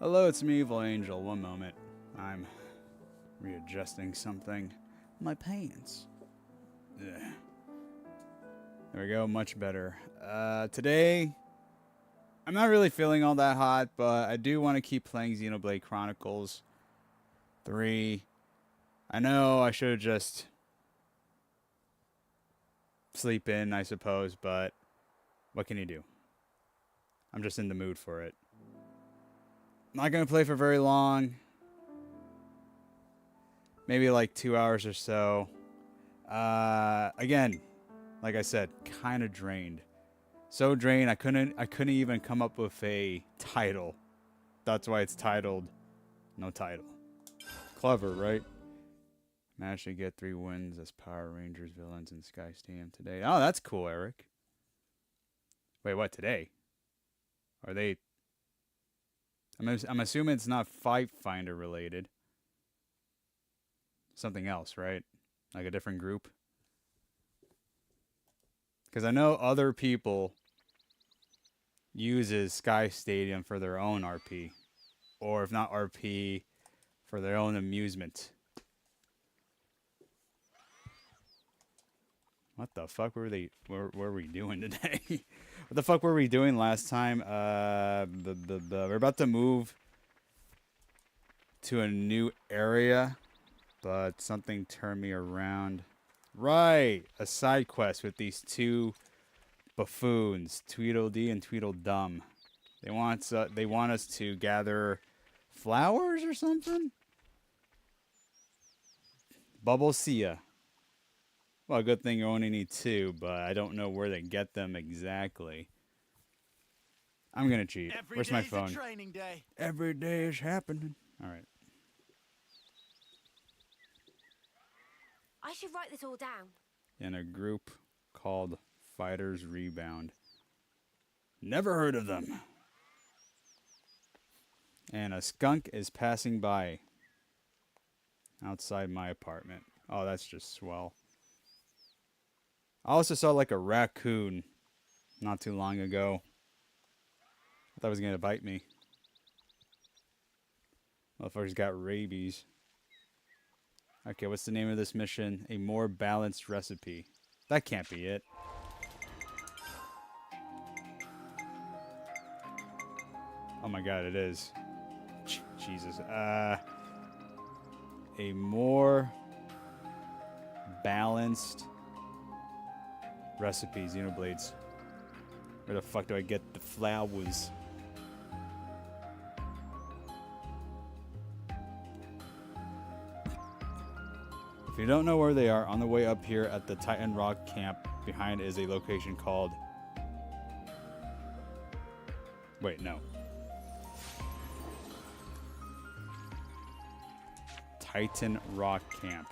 Hello, it's me, Evil Angel. One moment. I'm readjusting something. My pants. Ugh. There we go, much better. Today, I'm not really feeling all that hot, but I do want to keep playing Xenoblade Chronicles 3. I know I should just sleep in, I suppose, but what can you do? I'm just in the mood for it. I'm not going to play for very long. Maybe like 2 hours or so. Again, like I said, kind of drained. So drained, I couldn't even come up with a title. That's why it's titled No Title. Clever, right? Managed to get 3 wins as Power Rangers villains in Sky Stadium today. Oh, that's cool, Eric. Wait, what, today? Are they... I'm assuming it's not Fight Finder related. Something else, right? Like a different group? Because I know other people uses Sky Stadium for their own RP. Or if not RP, for their own amusement. What the fuck were we doing today? What the fuck were we doing last time? We're about to move to a new area, but something turned me around. Right, a side quest with these two buffoons, Tweedledee and Tweedledum. They want us to gather flowers or something. Bubble Sia. Well, good thing you only need 2, but I don't know where they get them exactly. I'm gonna cheat. Where's my phone? Training day. Every day is happening. All right. I should write this all down. In a group called Fighters Rebound. Never heard of them. And a skunk is passing by outside my apartment. Oh, that's just swell. I also saw like a raccoon not too long ago. I thought it was going to bite me. Motherfucker's got rabies. Okay, what's the name of this mission? A more balanced recipe. That can't be it. Oh my god, it is. Jesus. A more balanced recipe, Xenoblades. Where the fuck do I get the flowers? If you don't know where they are, on the way up here at the Titan Rock camp, behind is a location called... Wait, no. Titan Rock Camp.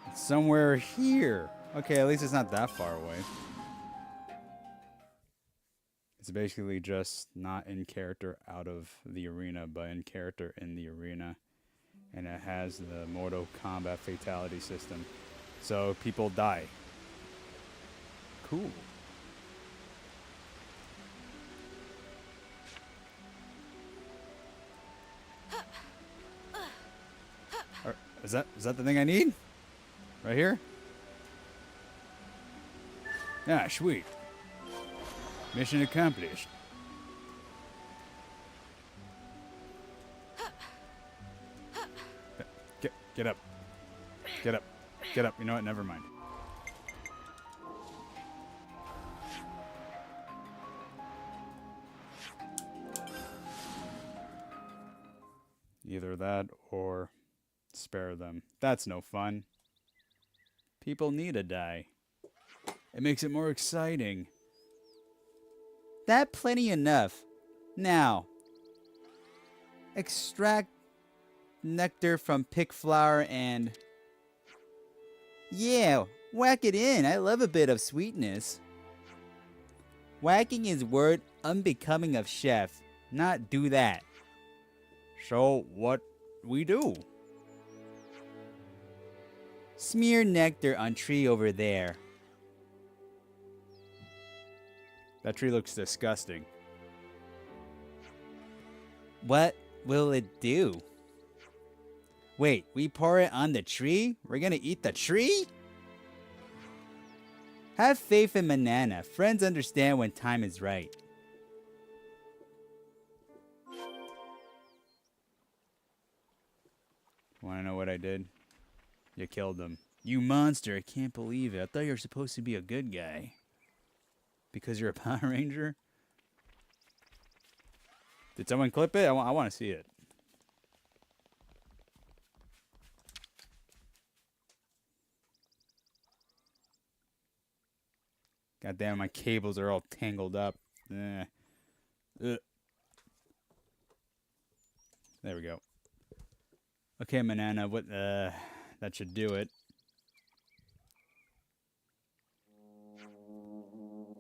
It's somewhere here. Okay, at least it's not that far away. It's basically just not in character out of the arena, but in character in the arena. And it has the Mortal Kombat fatality system. So people die. Cool. Is that the thing I need? Right here? Ah, sweet. Mission accomplished. Get up. Get up. Get up. You know what? Never mind. Either that or spare them. That's no fun. People need to die. It makes it more exciting. That plenty enough. Now, extract nectar from pick flower and... Yeah, whack it in. I love a bit of sweetness. Whacking is word unbecoming of chef. Not do that. So, what we do? Smear nectar on tree over there. That tree looks disgusting. What will it do? Wait, we pour it on the tree? We're gonna eat the tree? Have faith in Manana. Friends understand when time is right. Wanna know what I did? You killed them. You monster, I can't believe it. I thought you were supposed to be a good guy. Because you're a Power Ranger? Did someone clip it? I want to see it. God damn, my cables are all tangled up. Ugh. There we go. Okay, Manana, what, that should do it.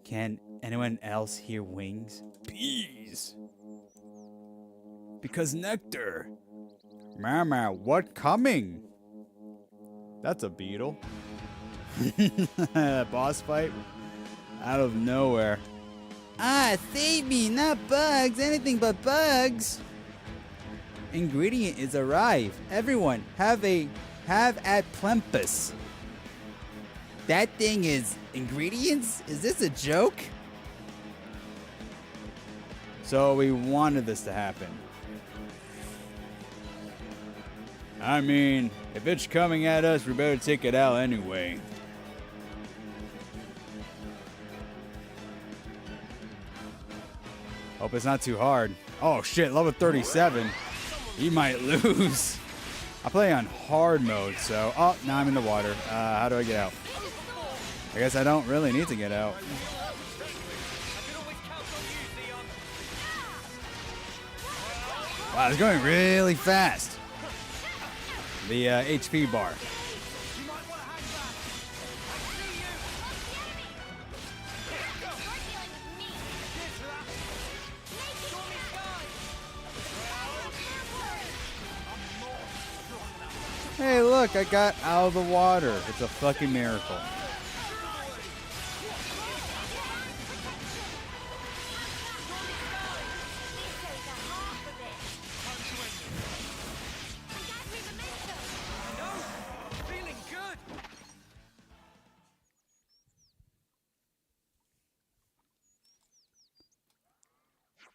Can anyone else hear wings? Bees! Because nectar! Mama, what coming? That's a beetle. Boss fight? Out of nowhere. Ah, save me, not bugs, anything but bugs! Ingredient is arrived. Everyone, have at Plempus. That thing is ingredients? Is this a joke? So we wanted this to happen. I mean, if it's coming at us, we better take it out anyway. Hope it's not too hard. Oh shit, level 37. He might lose. I play on hard mode, so... Oh, now I'm in the water. How do I get out? I guess I don't really need to get out. Wow, it's going really fast. The HP bar. Hey, look, I got out of the water. It's a fucking miracle.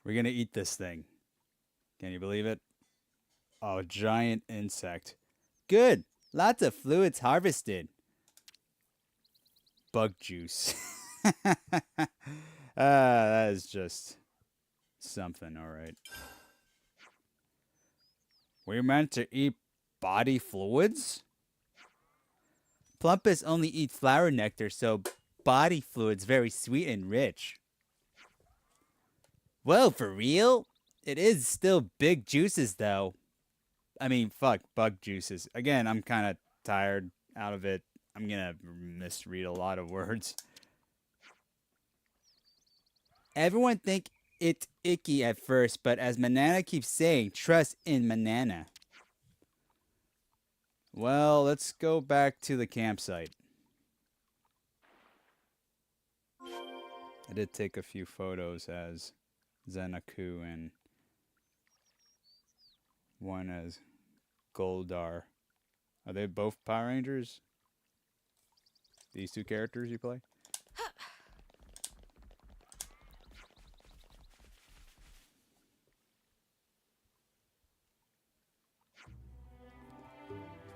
We're gonna eat this thing. Can you believe it? Oh, giant insect. Good. Lots of fluids harvested. Bug juice. That is just something, alright. We're meant to eat body fluids? Plumpus only eats flower nectar, so body fluid's very sweet and rich. Whoa, for real? It is still big juices, though. I mean, fuck, bug juices. Again, I'm kind of tired out of it. I'm gonna misread a lot of words. Everyone think it's icky at first, but as Manana keeps saying, trust in Manana. Well, let's go back to the campsite. I did take a few photos as Zenaku and one as Goldar. Are they both Power Rangers? These two characters you play?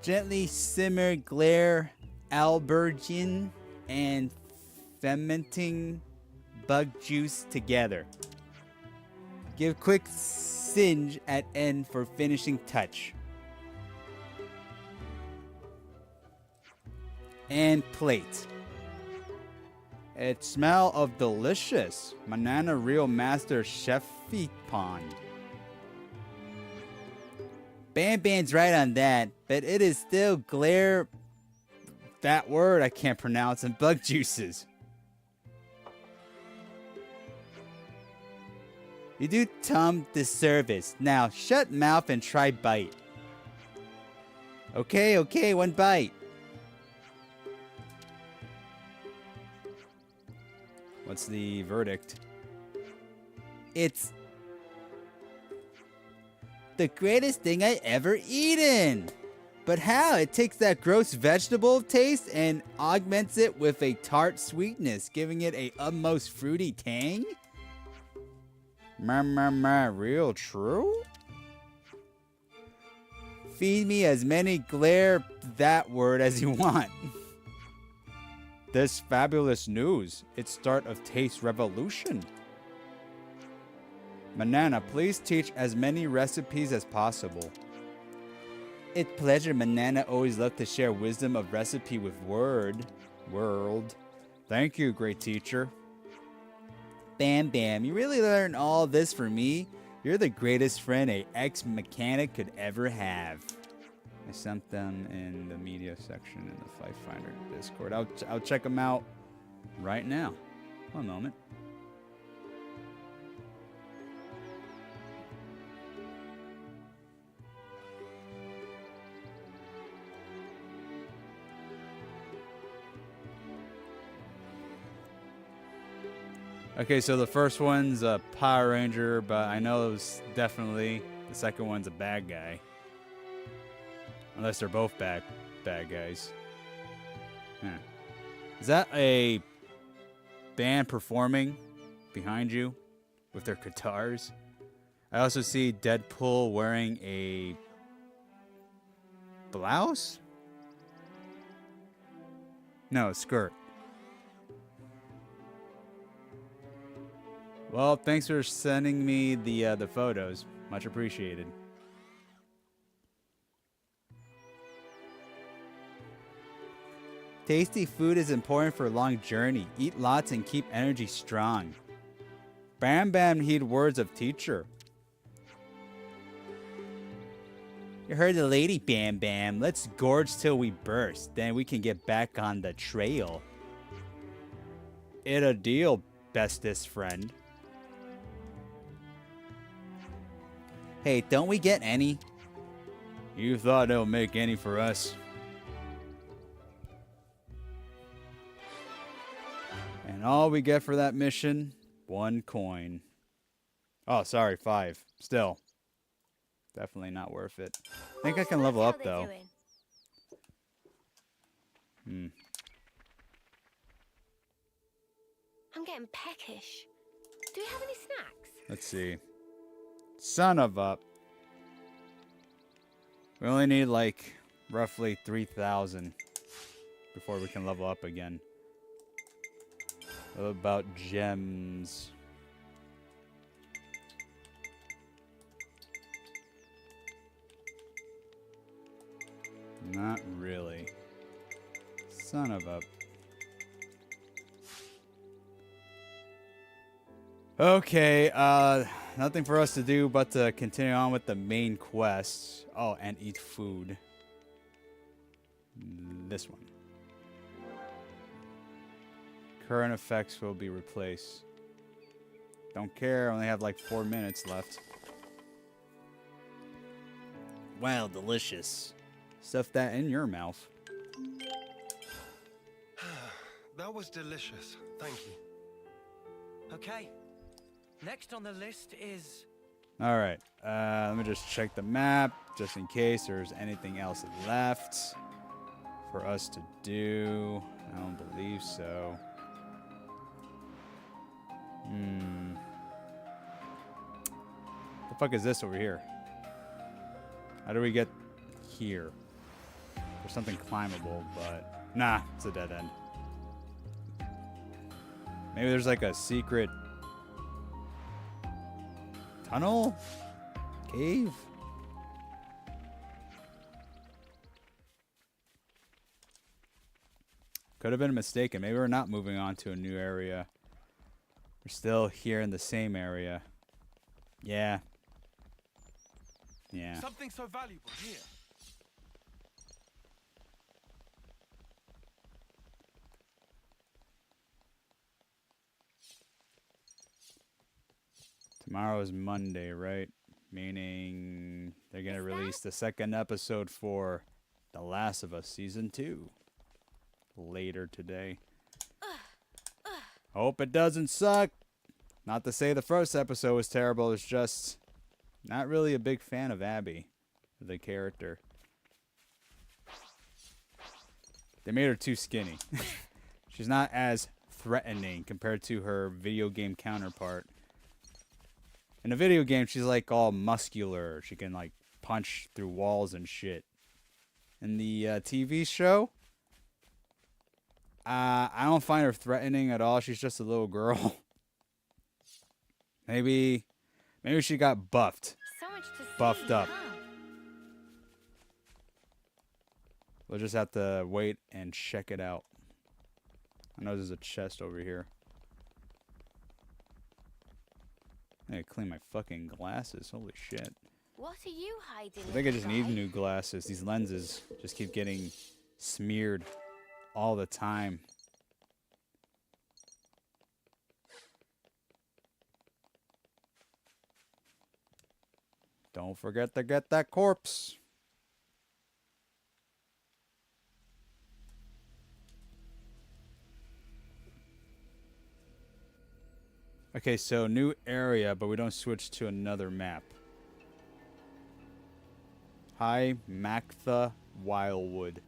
Gently simmer glare albergine and fermenting bug juice together. Give quick singe at end for finishing touch. And plate. It smell of delicious. Manana Real Master Chef Pond. Ban's right on that, but it is still glare... That word I can't pronounce, and bug juices. You do Tom disservice. Now, shut mouth and try bite. Okay, one bite. What's the verdict? It's the greatest thing I ever eaten. But how? It takes that gross vegetable taste and augments it with a tart sweetness, giving it a utmost fruity tang? Real true? Feed me as many glare that word as you want. This fabulous news. It's start of taste revolution. Manana, please teach as many recipes as possible. It's pleasure. Manana always loved to share wisdom of recipe with world. Thank you, great teacher. Bam Bam, you really learned all this for me? You're the greatest friend a ex-mechanic could ever have. I sent them in the media section in the Fight Finder Discord. I'll check them out right now. One moment. Okay, so the first one's a Power Ranger, but I know it was definitely the second one's a bad guy. Unless they're both bad guys. Huh. Is that a band performing behind you with their guitars? I also see Deadpool wearing a blouse? No, a skirt. Well, thanks for sending me the photos. Much appreciated. Tasty food is important for a long journey. Eat lots and keep energy strong. Bam Bam heed words of teacher. You heard the lady, Bam Bam. Let's gorge till we burst. Then we can get back on the trail. It a deal, bestest friend. Hey, don't we get any? You thought they'll make any for us. And all we get for that mission, 1 coin. Oh, sorry, 5. Still. Definitely not worth it. I think I can level up, though. I'm getting peckish. Do we have any snacks? Let's see. Son of a... We only need, like, roughly 3,000 before we can level up again. What about gems? Not really. Son of a... Okay, nothing for us to do but to continue on with the main quest. Oh, and eat food. This one. Current effects will be replaced. Don't care, only have like 4 minutes left. Wow, delicious. Stuff that in your mouth. That was delicious. Thank you. Okay. Next on the list is... Alright, let me just check the map, just in case there's anything else left for us to do. I don't believe so. The fuck is this over here? How do we get here? There's something climbable, but... Nah, it's a dead end. Maybe there's like a secret... tunnel? Cave? Could have been mistaken. Maybe we're not moving on to a new area. We're still here in the same area. Yeah. Yeah. Something so valuable here. Tomorrow is Monday, right? Meaning they're going to release the second episode for The Last of Us Season 2 later today. Hope it doesn't suck. Not to say the first episode was terrible, it's just not really a big fan of Abby, the character. They made her too skinny. She's not as threatening compared to her video game counterpart. In a video game, she's like all muscular. She can like punch through walls and shit. In the TV show, I don't find her threatening at all. She's just a little girl. Maybe she got buffed. So much to Buffed see, up. huh? We'll just have to wait and check it out. I know there's a chest over here. I gotta clean my fucking glasses. Holy shit. What are you hiding? I think I just need guy? new glasses. These lenses just keep getting smeared all the time. Don't forget to get that corpse. Okay, so new area, but we don't switch to another map. Hi, Mactha Wildwood.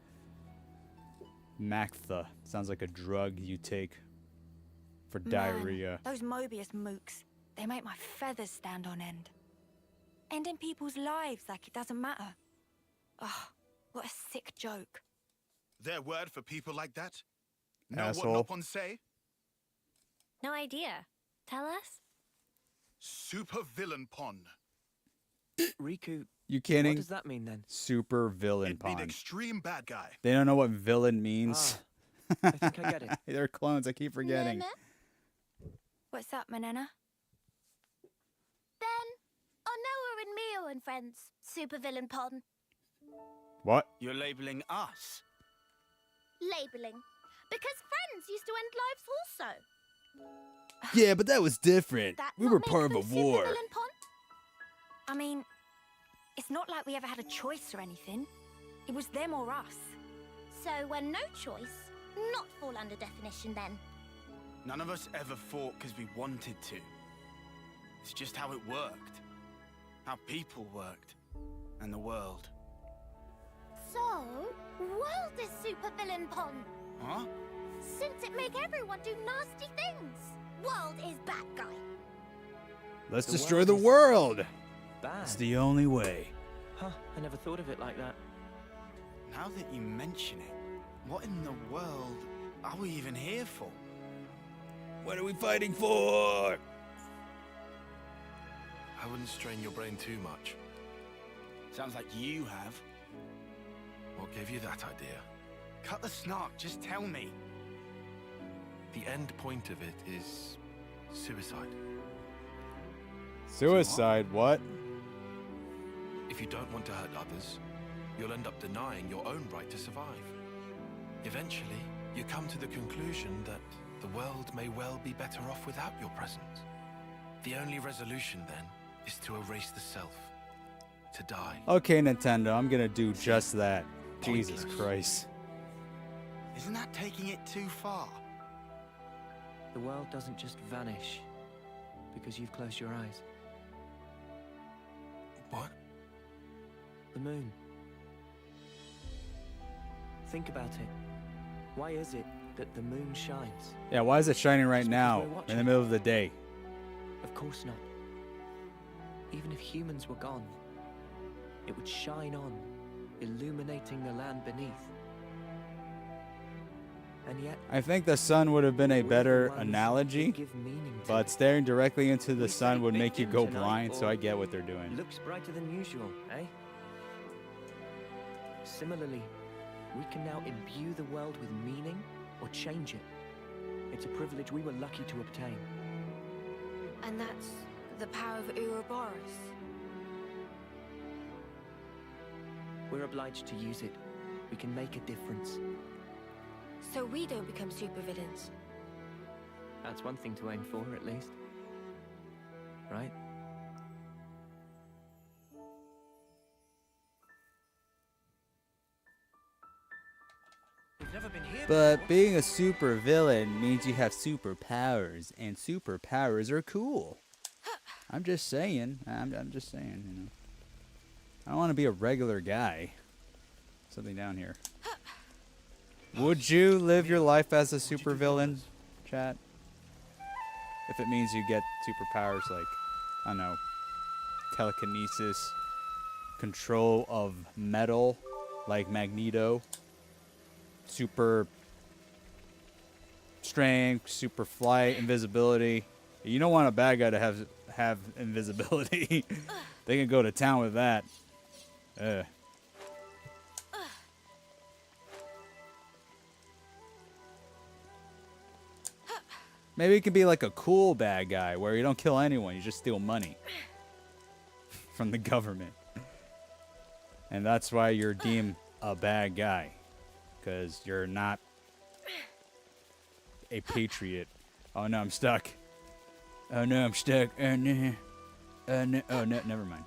Mactha. Sounds like a drug you take for diarrhea. Those Mobius mooks, they make my feathers stand on end. Ending people's lives like it doesn't matter. Oh, what a sick joke. Their word for people like that? Know Asshole. what Nopon say? No idea. Tell us. Super villain pon. Riku, You what kidding? does that mean then? Super villain It mean pawn. extreme bad guy. They don't know what villain means. I think I get it. They're clones. I keep forgetting. Nana? What's up, Manana? Then, Noah and Mio and friends. Supervillain pon. What? You're labeling us? Labeling. Because friends used to end lives also. Yeah, but that was different. That We not were make part of a them war. supervillain pon? I mean, it's not like we ever had a choice or anything. It was them or us. So when no choice, not fall under definition then. None of us ever fought because we wanted to. It's just how it worked. How people worked. And the world. So, world is supervillain pon. Huh? Since it make everyone do nasty things. World is bad guy. Let's The destroy world the is world. Bad. It's the only way. Huh, I never thought of it like that. Now that you mention it, what in the world are we even here for? What are we fighting for? I wouldn't strain your brain too much. Sounds like you have. What gave you that idea? Cut the snark, just tell me. The end point of it is suicide. Suicide, what? If you don't want to hurt others, you'll end up denying your own right to survive. Eventually, you come to the conclusion that the world may well be better off without your presence. The only resolution then is to erase the self, to die. Okay, Nintendo, I'm gonna do just that. Jesus Pointless. Christ. Isn't that taking it too far? The world doesn't just vanish because you've closed your eyes. What? The moon. Think about it. Why is it that the moon shines? Yeah, why is it shining right It's because now we're in watching. the middle of the day? Of course not. Even if humans were gone, it would shine on, illuminating the land beneath. And yet, I think the sun would have been a we're the better ones analogy, that give meaning to but it. staring directly into the We sun say would make you victim go tonight, blind, so or I get what they're doing. Looks brighter than usual, eh? Similarly, we can now imbue the world with meaning or change it. It's a privilege we were lucky to obtain. And that's the power of Ouroboros. We're obliged to use it. We can make a difference. So we don't become supervillains. That's one thing to aim for, at least. Right? We've never been here But being a super villain means you have superpowers, and superpowers are cool. I'm just saying. I'm just saying, you know. I don't want to be a regular guy. Something down here. Would you live your life as a supervillain, chat? If it means you get superpowers like, I don't know, telekinesis, control of metal, like Magneto, super strength, super flight, invisibility. You don't want a bad guy to have invisibility. They can go to town with that. Maybe it could be like a cool bad guy where you don't kill anyone, you just steal money from the government. And that's why you're deemed a bad guy, because you're not a patriot. Oh no, I'm stuck. Oh no, I'm stuck. Oh no. Oh no, never mind.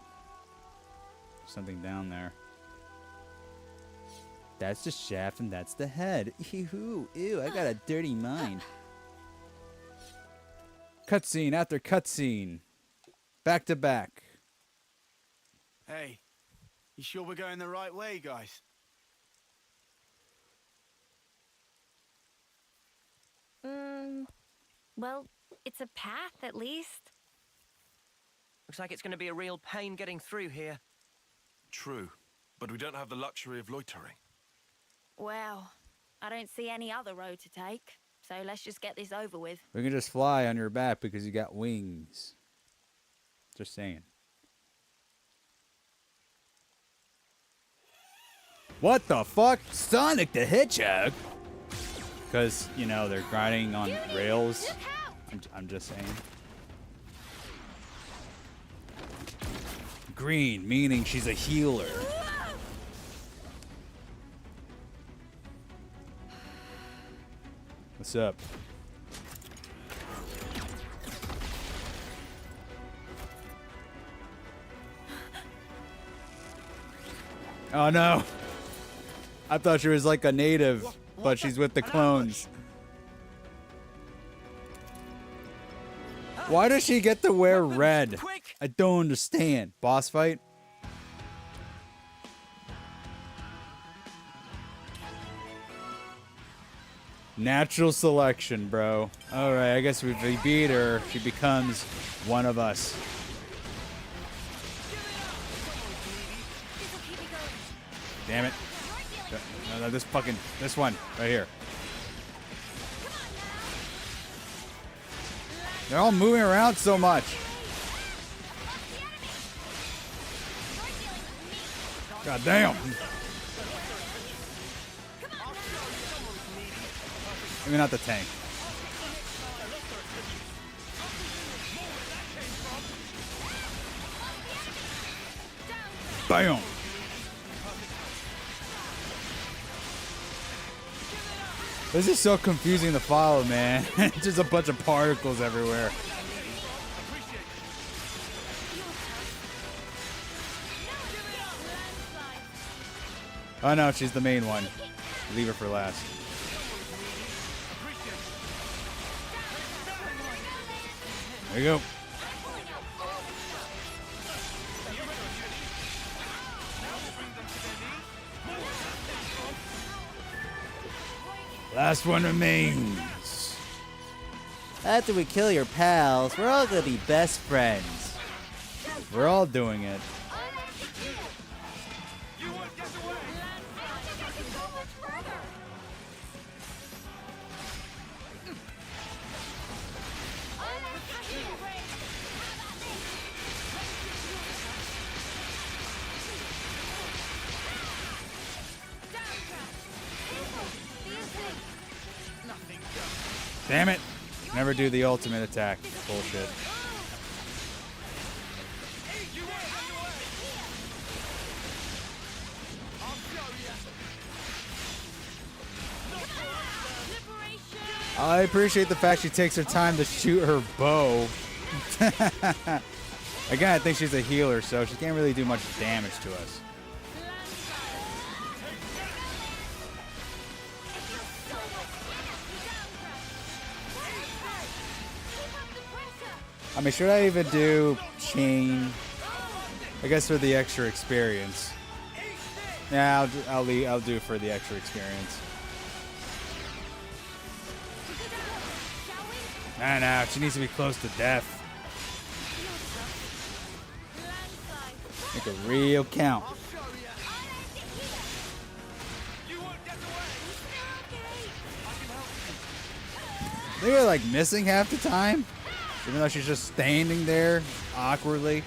Something down there. That's the shaft and that's the head. Ew, I got a dirty mind. Cutscene after cutscene. Back to back. Hey, you sure we're going the right way, guys? Well, it's a path at least. Looks like it's going to be a real pain getting through here. True, but we don't have the luxury of loitering. Well, I don't see any other road to take, so let's just get this over with. We can just fly on your back because you got wings. Just saying. What the fuck? Sonic the Hedgehog? Because, you know, they're grinding on rails. I'm just saying. Green, meaning she's a healer. What's up? Oh no! I thought she was like a native, but she's with the clones. Why does she get to wear red? I don't understand. Boss fight? Natural selection, bro. Alright, I guess if we beat her, she becomes one of us. Damn it. No, this one, right here. They're all moving around so much. God damn. Maybe not the tank. Bam. This is so confusing to follow, man. Just a bunch of particles everywhere. Oh no, she's the main one. Leave her for last. There you go. Last one remains. After we kill your pals, we're all gonna be best friends. We're all doing it. Damn it! Never do the ultimate attack. Bullshit. I appreciate the fact she takes her time to shoot her bow. Again, I think she's a healer, so she can't really do much damage to us. I mean, should I even do chain? I guess for the extra experience. Yeah, I'll do it for the extra experience. No, she needs to be close to death. Make a real count. They were like missing half the time, even though she's just standing there awkwardly.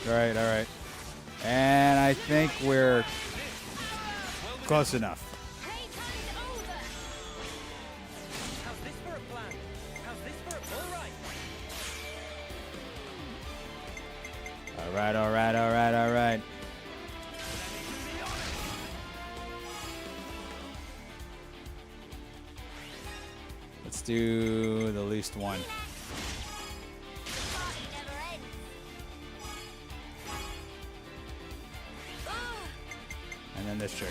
All right. And I think we're close enough. How's this for a plan? How's this for a bull ride? All right. Let's do the least one. And then this chick.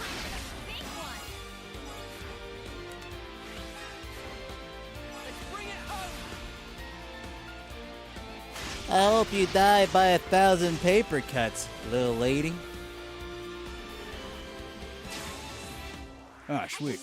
I hope you die by 1,000 paper cuts, little lady. Ah, sweet.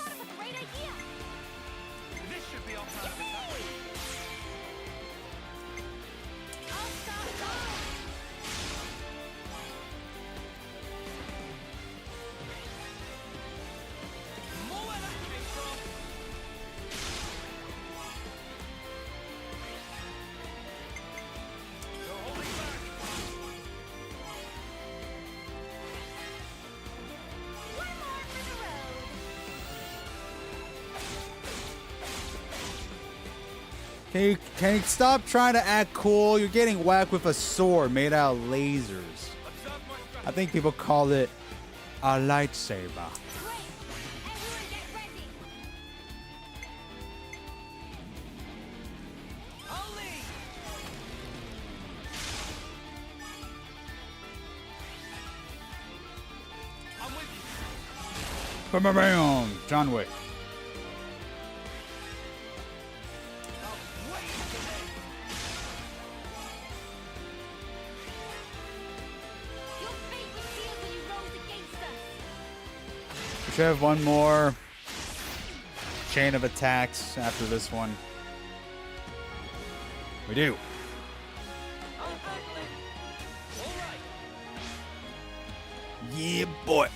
Can you stop trying to act cool? You're getting whacked with a sword made out of lasers. I think people call it a lightsaber. Bam! John Wick. We should have one more chain of attacks after this one. We do. Yeah, boy.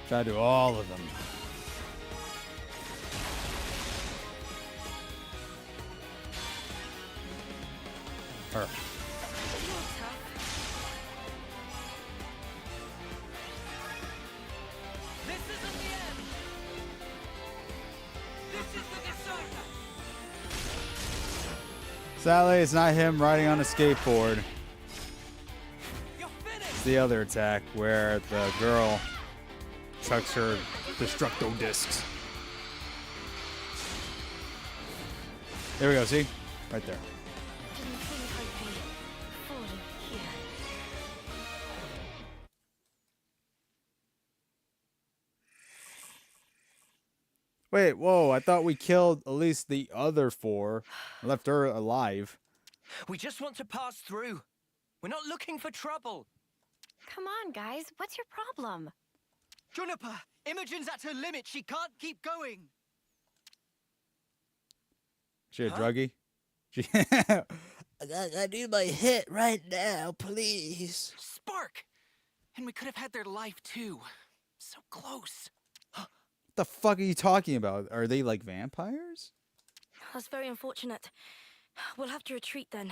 Try to do all of them. Her. This isn't the end. This is the decider. Sadly, it's not him riding on a skateboard. You're finished. It's the other attack where the girl chucks her destructo discs. There we go, see? Right there. Didn't think I'd be falling here. Wait, whoa, I thought we killed at least the other 4. Left her alive. We just want to pass through. We're not looking for trouble. Come on, guys. What's your problem? Juniper, Imogen's at her limit. She can't keep going. She a druggie? She I need my hit right now, please. Spark! And we could have had their life too. So close. What the fuck are you talking about? Are they like vampires? That's very unfortunate. We'll have to retreat then.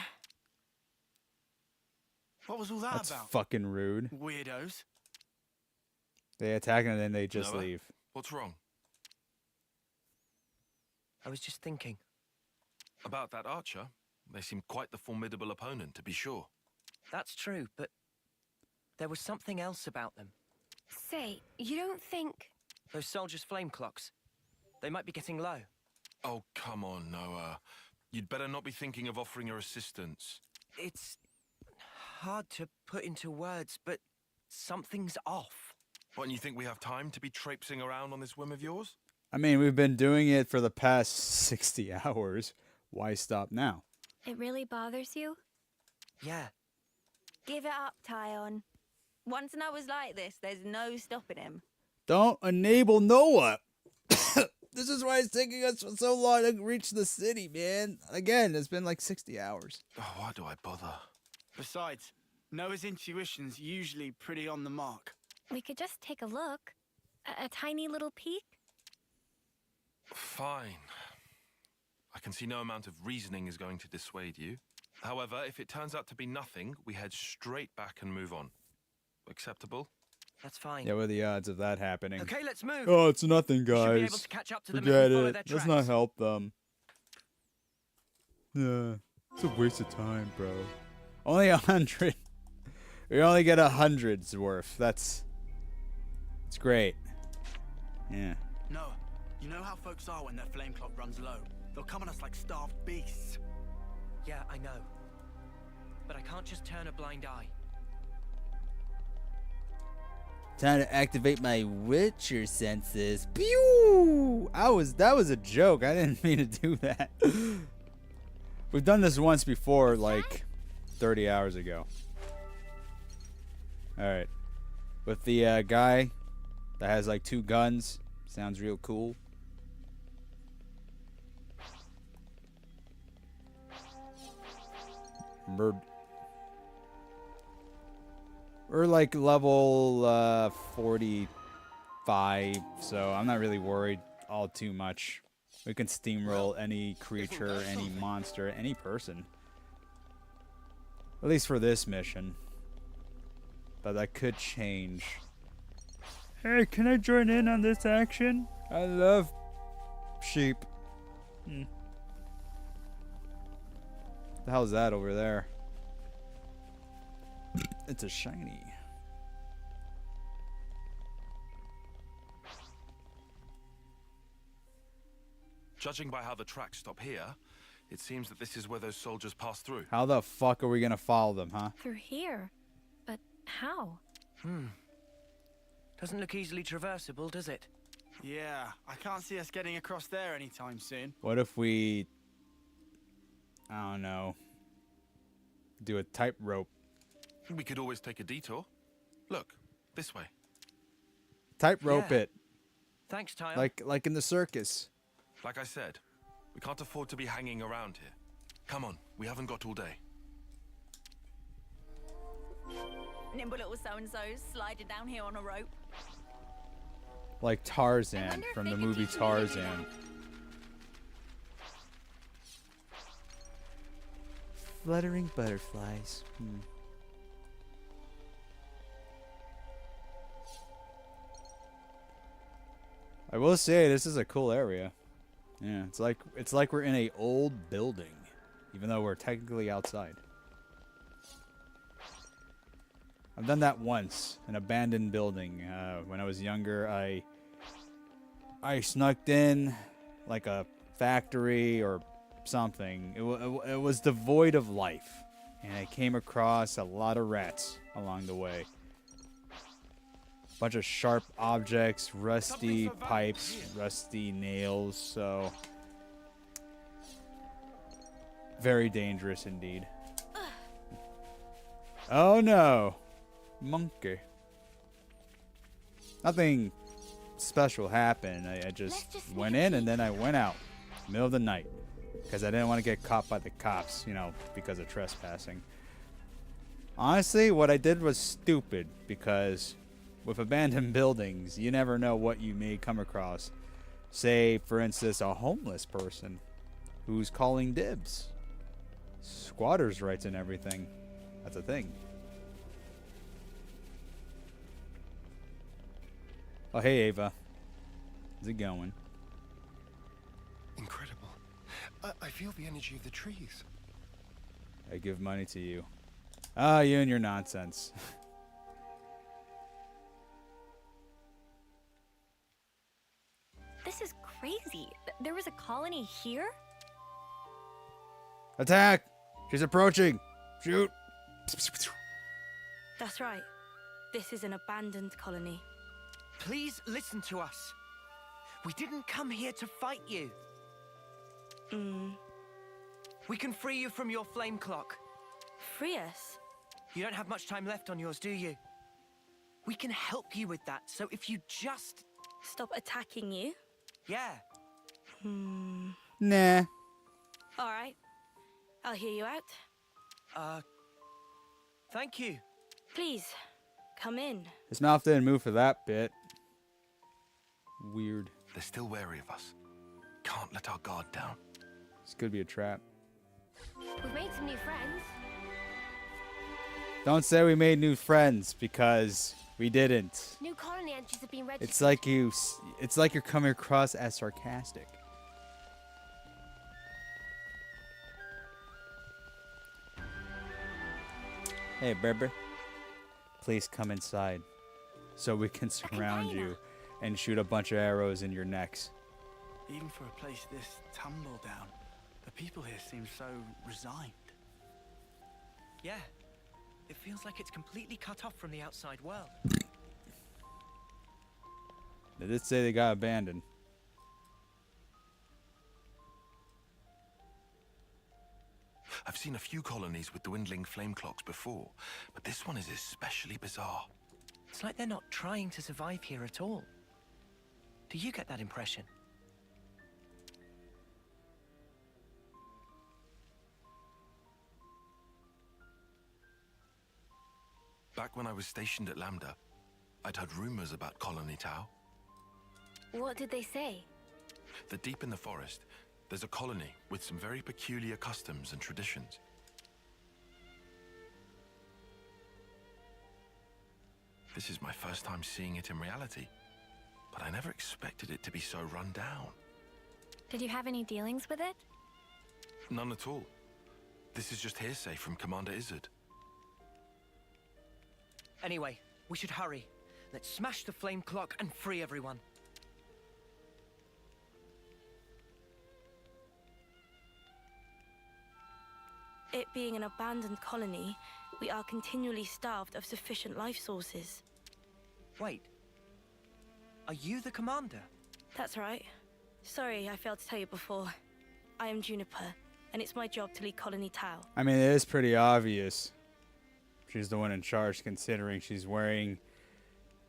What was all that That's about? fucking rude. Weirdos. They attack and then they just Noah? leave. What's wrong? I was just thinking. About that archer, they seem quite the formidable opponent, to be sure. That's true, but there was something else about them. Say, you don't think... Those soldiers' flame clocks. They might be getting low. Oh, come on, Noah. You'd better not be thinking of offering her assistance. It's hard to put into words, but something's off. What, and you think we have time to be traipsing around on this whim of yours? I mean, we've been doing it for the past 60 hours. Why stop now? It really bothers you? Yeah, Give it up, Tyon. Once Noah's like this, there's no stopping him. Don't enable Noah. This is why it's taking us so long to reach the city, man. Again, it's been like 60 hours. Oh, why do I bother? Besides, Noah's intuition's usually pretty on the mark. We could just take a look. A tiny little peek? Fine. I can see no amount of reasoning is going to dissuade you. However, if it turns out to be nothing, we head straight back and move on. Acceptable? that's fine. Yeah, what are the odds of that happening? Okay, let's move. Oh, it's nothing, We should be able guys. to catch up to them Forget and follow it. their Let's tracks. not help them. Yeah, it's a waste of time, bro. Only 100. We only get 100's worth. It's great. Yeah. Noah, you know how folks are when their flame clock runs low? They'll come at us like starved beasts. Yeah, I know. But I can't just turn a blind eye. Time to activate my Witcher senses. Pew! That was a joke. I didn't mean to do that. We've done this once before, like 30 hours ago. Alright. With the guy that has like 2 guns. Sounds real cool. We're like level 45, so I'm not really worried all too much. We can steamroll any creature, any monster, any person. At least for this mission. But that could change. Hey, can I join in on this action? I love sheep. The hell's that over there? It's a shiny. Judging by how the tracks stop here, it seems that this is where those soldiers passed through. How the fuck are we gonna follow them, huh? Through here? But how? Doesn't look easily traversable, does it? Yeah, I can't see us getting across there anytime soon. What if we... I don't know. Do a tightrope. We could always take a detour. Look, this way. Tightrope Yeah. it. Thanks, Tyon. Like in the circus. Like I said, we can't afford to be hanging around here. Come on, we haven't got all day. Nimble little so-and-so sliding down here on a rope. Like I Tarzan wonder if from they the could movie teach me to do Tarzan. that. Fluttering butterflies. I will say this is a cool area. Yeah, it's like we're in a old building, even though we're technically outside. I've done that once, an abandoned building. When I was younger, I snuck in like a factory or something. It was devoid of life, and I came across a lot of rats along the way. Bunch of sharp objects, rusty pipes, rusty nails, so very dangerous indeed. Oh no, monkey. Nothing special happened. I just Let's just went sneak in and then I went out, middle of the night, because I didn't want to get caught by the cops, you know, because of trespassing. Honestly, what I did was stupid, because with abandoned buildings, you never know what you may come across. Say, for instance, a homeless person who's calling dibs. Squatters' rights and everything. That's a thing. Oh, hey, Ava. How's it going? Incredible. I feel the energy of the trees. I give money to you. Ah, you and your nonsense. This is crazy. There was a colony here? Attack! She's approaching! Shoot! That's right. This is an abandoned colony. Please listen to us. We didn't come here to fight you. We can free you from your flame clock. Free us? You don't have much time left on yours, do you? We can help you with that, so if you just... Stop attacking you? Yeah. Nah. All right. I'll hear you out. Thank you. Please, come in. His mouth didn't move for that bit. Weird. They're still wary of us. Can't let our guard down. This could be a trap. We've made some new friends. Don't say we made new friends, because we didn't. New colony entries have been registered. It's like you're coming across as sarcastic. Hey, Berber. Please come inside so we can surround you and shoot a bunch of arrows in your necks. Even for a place this tumble down, the people here seem so resigned. Yeah. It feels like it's completely cut off from the outside world. They did say they got abandoned. I've seen a few colonies with dwindling flame clocks before, but this one is especially bizarre. It's like they're not trying to survive here at all. Do you get that impression? Back when I was stationed at Lambda, I'd heard rumors about Colony Tau. What did they say? That deep in the forest, there's a colony with some very peculiar customs and traditions. This is my first time seeing it in reality, but I never expected it to be so run down. Did you have any dealings with it? None at all. This is just hearsay from Commander Izzard. Anyway, we should hurry. Let's smash the flame clock and free everyone. It being an abandoned colony, we are continually starved of sufficient life sources. Wait. Are you the commander? That's right. Sorry, I failed to tell you before. I am Juniper, and it's my job to lead Colony Tau. I mean, it is pretty obvious. She's the one in charge, considering she's wearing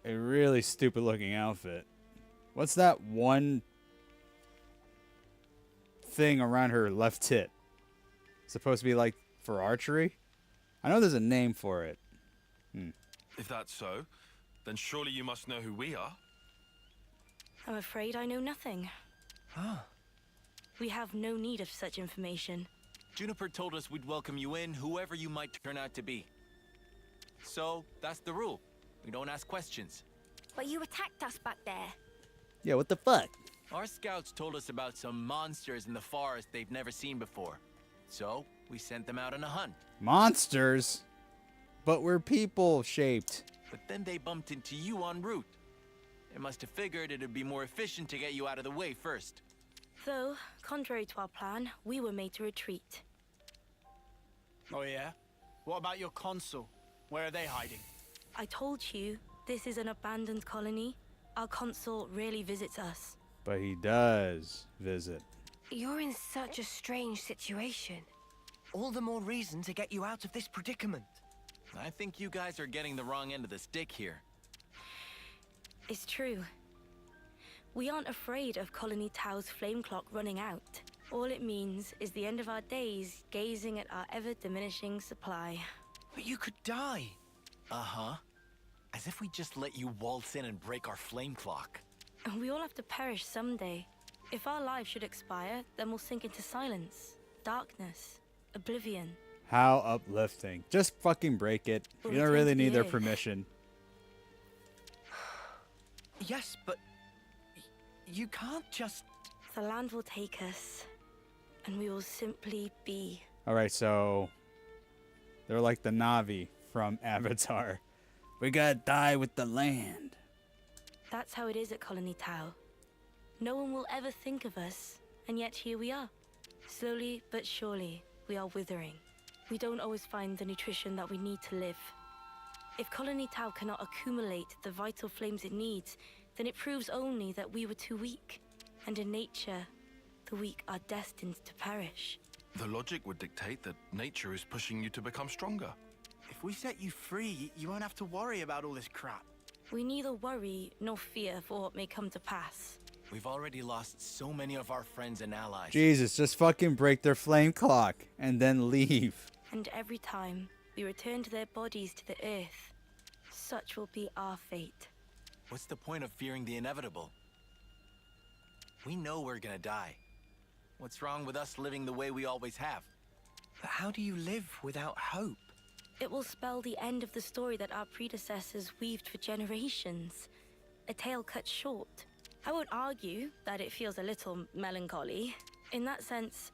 a really stupid looking outfit. What's that one thing around her left tit? Supposed to be like for archery? I know there's a name for it. If that's so, then surely you must know who we are. I'm afraid I know nothing. Ah. We have no need of such information. Juniper told us we'd welcome you in, whoever you might turn out to be. So, that's the rule. We don't ask questions. But you attacked us back there. Yeah, what the fuck? Our scouts told us about some monsters in the forest they've never seen before. So, we sent them out on a hunt. Monsters? But we're people shaped. But then they bumped into you en route. They must have figured it'd be more efficient to get you out of the way first. Though, contrary to our plan, we were made to retreat. Oh yeah? What about your consul? Where are they hiding? I told you, this is an abandoned colony. Our consul rarely visits us. But he does visit. You're in such a strange situation. All the more reason to get you out of this predicament. I think you guys are getting the wrong end of the stick here. It's true. We aren't afraid of Colony Tau's flame clock running out. All it means is the end of our days gazing at our ever-diminishing supply. But you could die. Uh-huh. As if we just let you waltz in and break our flame clock. And we all have to perish someday. If our lives should expire, then we'll sink into silence, darkness, oblivion. How uplifting. Just fucking break it. Well, You we don't really can't need their be. permission. Yes, but... you can't just... The land will take us. and we will simply be. All right, so they're like the Na'vi from Avatar. We gotta die with the land. That's how it is at Colony Tau. No one will ever think of us, and yet here we are. Slowly but surely, we are withering. We don't always find the nutrition that we need to live. If Colony Tau cannot accumulate the vital flames it needs, then it proves only that we were too weak. And in nature, the weak are destined to perish. The logic would dictate that nature is pushing you to become stronger. If we set you free, you won't have to worry about all this crap. We neither worry nor fear for what may come to pass. We've already lost so many of our friends and allies. Jesus, just fucking break their flame clock and then leave. And every time we return to their bodies to the earth, such will be our fate. What's the point of fearing the inevitable? We know we're gonna die. What's wrong with us living the way we always have? But how do you live without hope? It will spell the end of the story that our predecessors weaved for generations. A tale cut short. I won't argue that it feels a little melancholy. In that sense,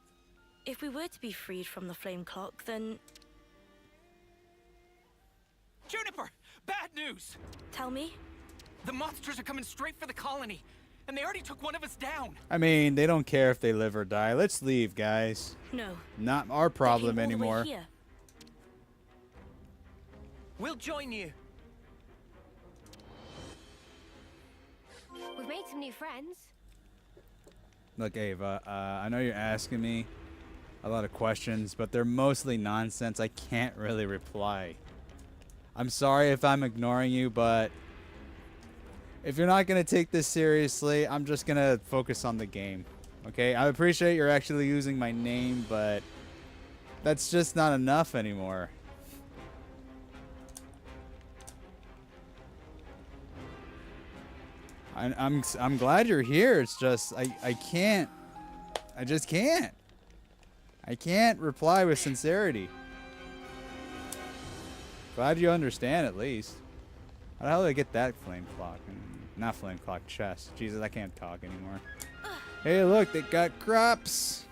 if we were to be freed from the flame clock, then... Juniper! Bad news! Tell me? The monsters are coming straight for the colony, and they already took one of us down. I mean, they don't care if they live or die. Let's leave, guys. No. Not our problem They came all the way anymore. here. We'll join you. We've made some new friends. Look, Ava, I know you're asking me a lot of questions, but they're mostly nonsense. I can't really reply. I'm sorry if I'm ignoring you, but if you're not going to take this seriously, I'm just going to focus on the game. Okay? I appreciate you're actually using my name, but that's just not enough anymore. I'm glad you're here. It's just I can't. I just can't. I can't reply with sincerity. Glad you understand at least. How the hell did I get that flame clock? Not flame clock, chest. Jesus, I can't talk anymore. Hey, look, they got crops.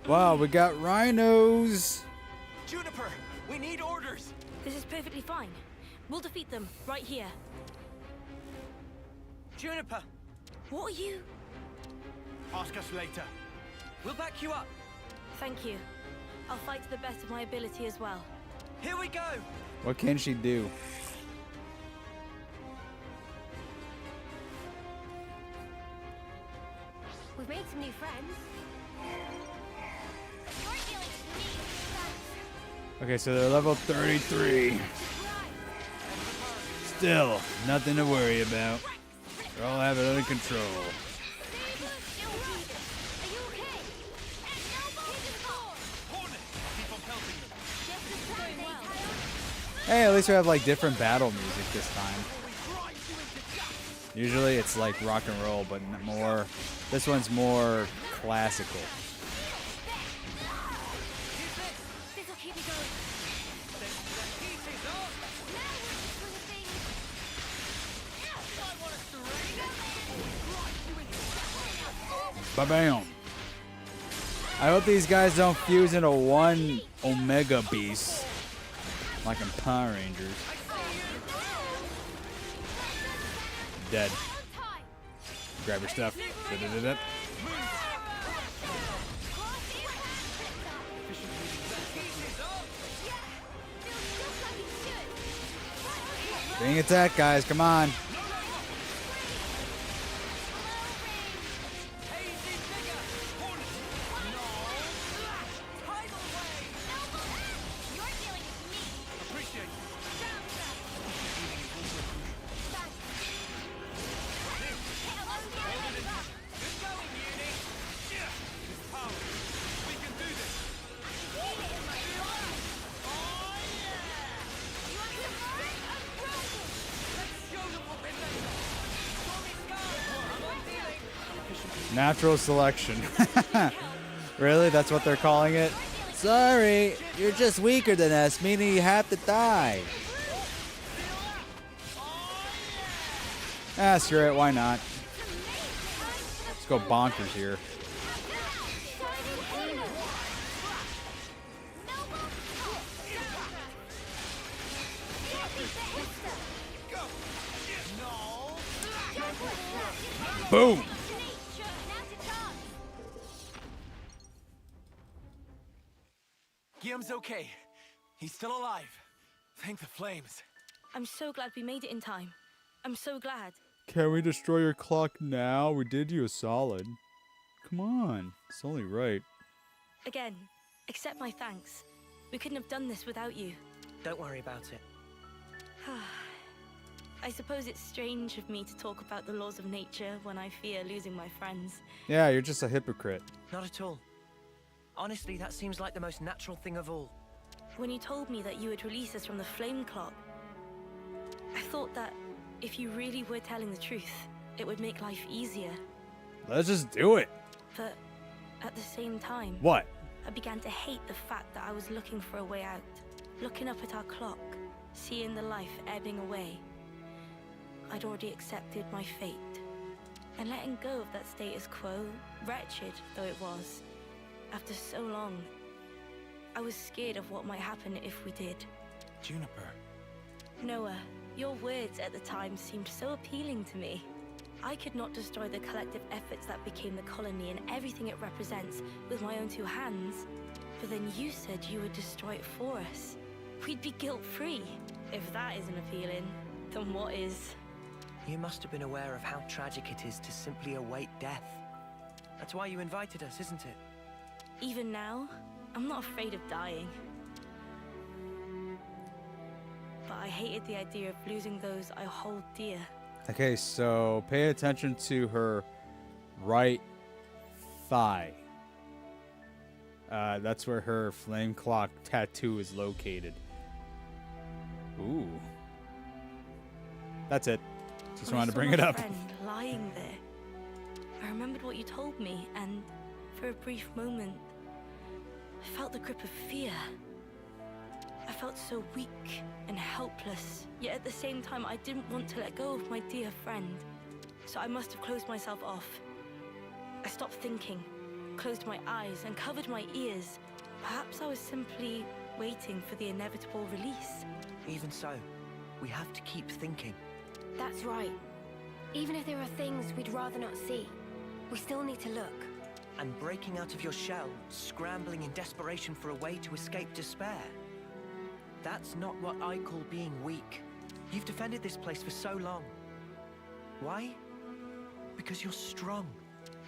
Wow, we got rhinos. Juniper, we need orders. This is perfectly fine. We'll defeat them right here. Juniper, What are you? Ask us later. we'll back you up. Thank you. I'll fight to the best of my ability as well. Here we go. What can she do? We've made some new friends. You're dealing with me. Thanks. Okay, so they're level 33. Still, nothing to worry about. They all have it under control. Hey, at least we have like different battle music this time. Usually it's like rock and roll, but more. This one's more classical. This'll keep me going. Ba-bam. I hope these guys don't fuse into one Omega Beast. Like in Power Rangers. Dead. Grab your stuff. Da-da-da-da. Being attacked, guys. Come on. Natural selection. Really? That's what they're calling it? Sorry, you're just weaker than us, meaning you have to die. Ah, screw it, why not? Let's go bonkers here. Boom! Guillaume's okay. He's still alive. Thank the flames. I'm so glad we made it in time. I'm so glad. Can we destroy your clock now? We did you a solid. Come on, it's only right. Again, accept my thanks. We couldn't have done this without you. Don't worry about it. I suppose it's strange of me to talk about the laws of nature when I fear losing my friends. Yeah, you're just a hypocrite. Not at all. Honestly, that seems like the most natural thing of all. When you told me that you would release us from the flame clock, I thought that if you really were telling the truth, it would make life easier. Let's just do it. But at the same time, What? I began to hate the fact that I was looking for a way out. Looking up at our clock, seeing the life ebbing away. I'd already accepted my fate. And letting go of that status quo, wretched though it was, after so long, I was scared of what might happen if we did. Juniper. Noah, your words at the time seemed so appealing to me. I could not destroy the collective efforts that became the colony and everything it represents with my own two hands. But then you said you would destroy it for us. We'd be guilt-free. If that isn't appealing, then what is? You must have been aware of how tragic it is to simply await death. That's why you invited us, isn't it? Even now, I'm not afraid of dying. But I hated the idea of losing those I hold dear. Okay, so pay attention to her right thigh. That's where her flame clock tattoo is located. Ooh. That's it. Just When I wanted to saw bring my it up. friend lying there, I remembered what you told me, and for a brief moment, I felt the grip of fear. I felt so weak and helpless, yet at the same time I didn't want to let go of my dear friend. So I must have closed myself off. I stopped thinking, closed my eyes and covered my ears. Perhaps I was simply waiting for the inevitable release. Even so, we have to keep thinking. That's right. Even if there are things we'd rather not see, we still need to look. And breaking out of your shell, scrambling in desperation for a way to escape despair. That's not what I call being weak. You've defended this place for so long. Why? Because you're strong.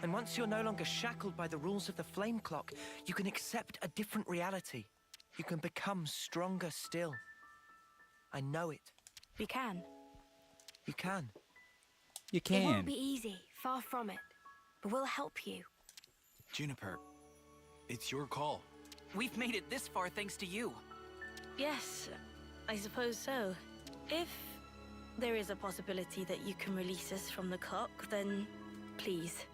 And once you're no longer shackled by the rules of the flame clock, you can accept a different reality. You can become stronger still. I know it. We can. You can. You It won't can. be easy, far from it. But we'll help you. Juniper, it's your call. We've made it this far thanks to you. Yes, I suppose so. If there is a possibility that you can release us from the clock, then please.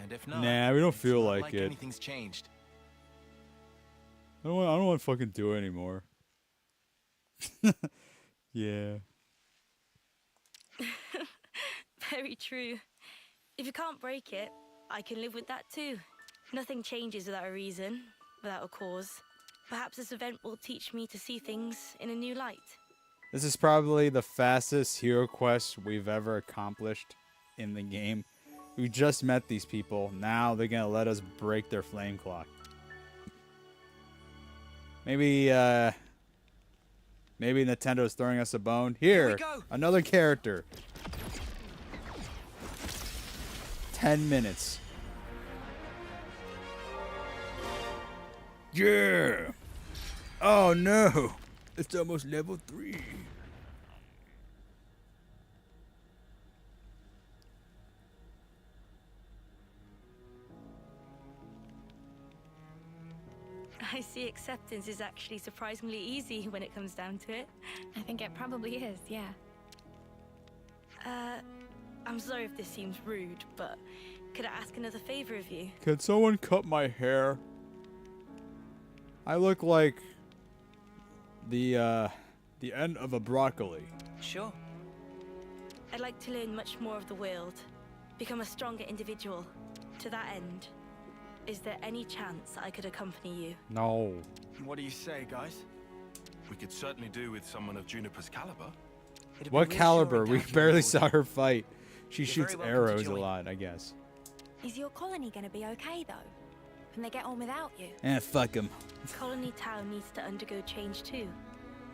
And if not, Nah, we don't it's feel not like it. Anything's changed. I don't want to fucking do it anymore. Yeah. Very true. If you can't break it, I can live with that too. Nothing changes without a reason, without a cause. Perhaps this event will teach me to see things in a new light. This is probably the fastest hero quest we've ever accomplished in the game. We just met these people. Now they're gonna let us break their flame clock. Maybe Nintendo's throwing us a bone. Here, go. another character. 10 minutes. Yeah. Oh no. It's almost level 3. I see acceptance is actually surprisingly easy when it comes down to it. I think it probably is, yeah. I'm sorry if this seems rude, but Could I ask another favor of you? Can someone cut my hair? I look like the end of a broccoli. Sure. I'd like to learn much more of the world, become a stronger individual. To that end, is there any chance I could accompany you? No. What do you say, guys? We could certainly do with someone of Juniper's caliber. It'd be What caliber? We reassuring to have you barely on saw board. her fight. She You're shoots very welcome to arrows a join. lot, I guess. Is your colony gonna be okay though? Can they get on without you? Fuck him. Colony Town needs to undergo change too.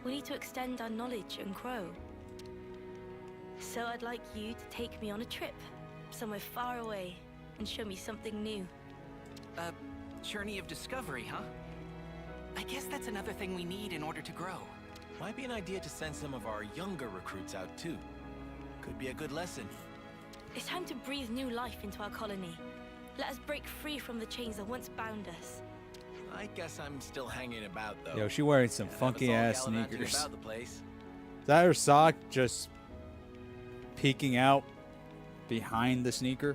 We need to extend our knowledge and grow. So I'd like you to take me on a trip, somewhere far away, and show me something new. A journey of discovery, huh? I guess that's another thing we need in order to grow. Might be an idea to send some of our younger recruits out too. Could be a good lesson. It's time to breathe new life into our colony. Let us break free from the chains that once bound us. I guess I'm still hanging about though. Yo, she wearing some Can't have us funky all ass gallivanting sneakers. about the place. Is that her sock just peeking out behind the sneaker?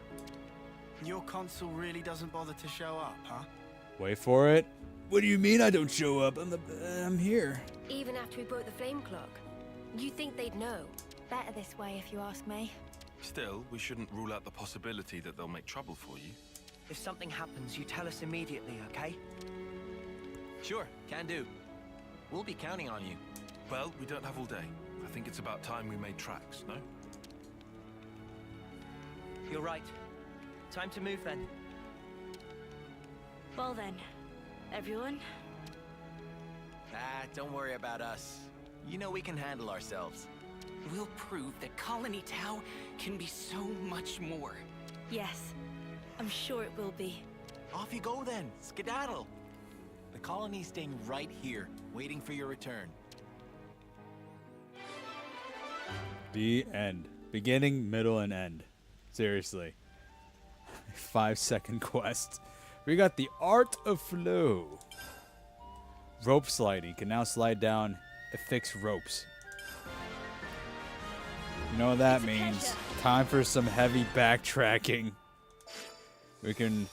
Your consul really doesn't bother to show up, huh? Wait for it. What do you mean I don't show up? I'm here. Even after we broke the flame clock, you think they'd know? Better this way if you ask me. Still, we shouldn't rule out the possibility that they'll make trouble for you. If something happens, you tell us immediately, okay? Sure, can do. We'll be counting on you. Well, we don't have all day. I think it's about time we made tracks, no? You're right. Time to move then. Well then, everyone, Don't worry about us. You know we can handle ourselves. We'll prove that Colony Tau can be so much more. yes, I'm sure it will be. Off you go then, skedaddle. The colony's staying right here, waiting for your return. The end. Beginning, middle, and end. Seriously. 5-second quest. We got the Art of Flow. Rope sliding. Can now slide down affixed ropes. You know what that means. Time for some heavy backtracking. We can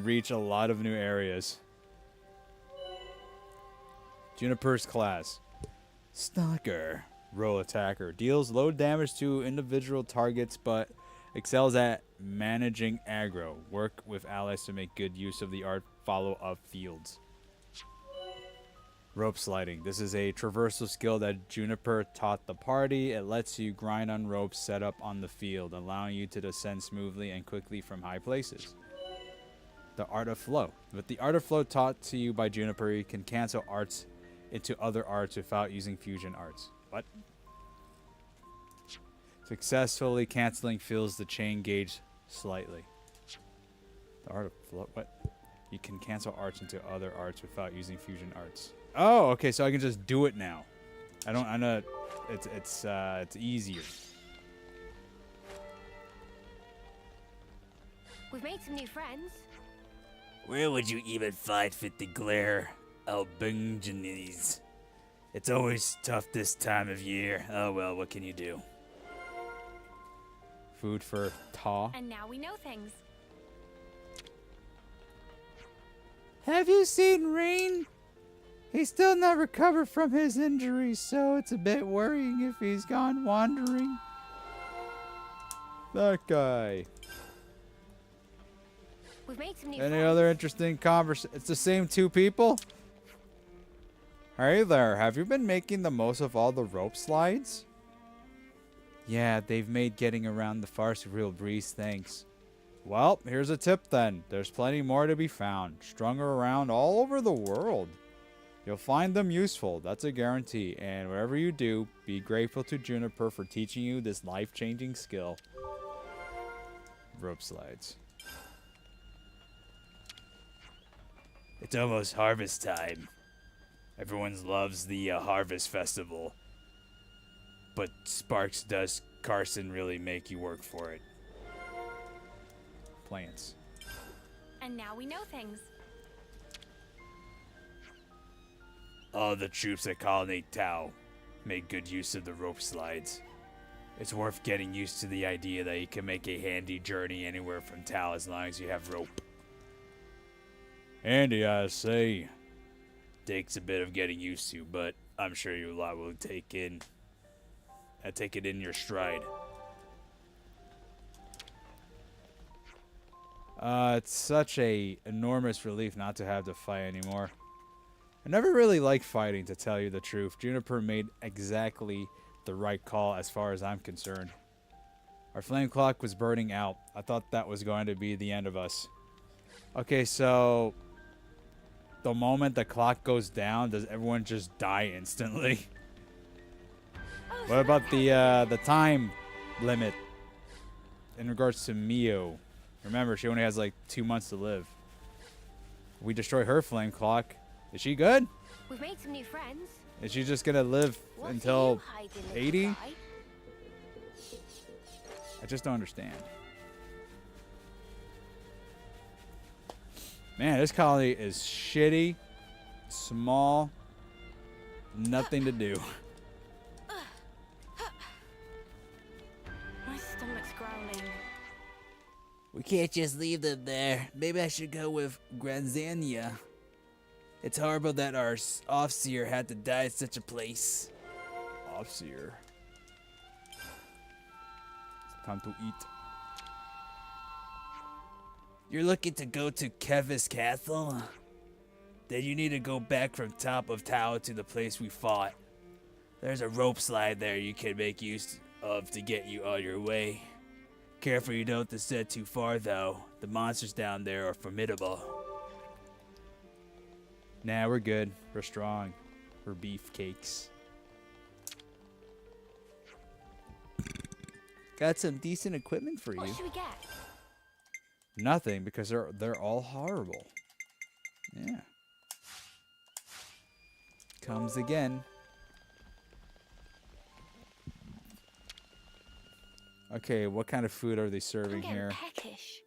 reach a lot of new areas. Juniper's class. Stalker. Roll attacker. Deals low damage to individual targets, but excels at managing aggro. Work with allies to make good use of the art follow-up fields. Rope sliding. This is a traversal skill that Juniper taught the party. It lets you grind on ropes set up on the field, allowing you to descend smoothly and quickly from high places. The Art of Flow. With the Art of Flow taught to you by Juniper, you can cancel arts into other arts without using fusion arts. What? Successfully canceling fills the chain gauge slightly. The Art of Flow. What? You can cancel arts into other arts without using fusion arts. Oh, okay. So I can just do it now. I know. It's easier. We've made some new friends. Where would you even find fit the glare, Albingenes? It's always tough this time of year. Oh well, what can you do? Food for Ta. And now we know things. Have you seen Rain? He's still not recovered from his injuries, so it's a bit worrying if he's gone wandering. That guy. We've made some new Any friends. other interesting conversation? It's the same two people? Hey there, have you been making the most of all the rope slides? Yeah, they've made getting around the farce a real breeze, thanks. Well, here's a tip then. There's plenty more to be found, strung around all over the world. You'll find them useful, that's a guarantee, and whatever you do, be grateful to Juniper for teaching you this life-changing skill. Rope slides. It's almost harvest time. Everyone loves the harvest festival. But Sparks does Carson really make you work for it? Plants. And now we know things. All the troops at Colony Tau make good use of the rope slides. It's worth getting used to the idea that you can make a handy journey anywhere from Tal as long as you have rope. Handy, I say. Takes a bit of getting used to, but I'm sure you lot will take it in your stride. It's such a enormous relief not to have to fight anymore. I never really liked fighting, to tell you the truth. Juniper made exactly the right call as far as I'm concerned. Our flame clock was burning out. I thought that was going to be the end of us. Okay, so the moment the clock goes down, does everyone just die instantly? What about the time limit in regards to Mio? Remember, she only has like 2 months to live. We destroy her flame clock. Is she good? We've made some new friends. Is she just gonna live until 80? I just don't understand. Man, this colony is shitty, small, nothing to do. My stomach's growling. We can't just leave them there. Maybe I should go with Granzania. It's horrible that our Offseer had to die at such a place. Offseer. It's time to eat. You're looking to go to Kevis Castle? Then you need to go back from top of tower to the place we fought. There's a rope slide there you can make use of to get you on your way. Careful you don't descend too far though. The monsters down there are formidable. Nah, we're good. We're strong. We're beefcakes. Got some decent equipment for you. What should we get? Nothing, because they're all horrible. Yeah. Comes again. Okay, what kind of food are they serving I'm here? peckish.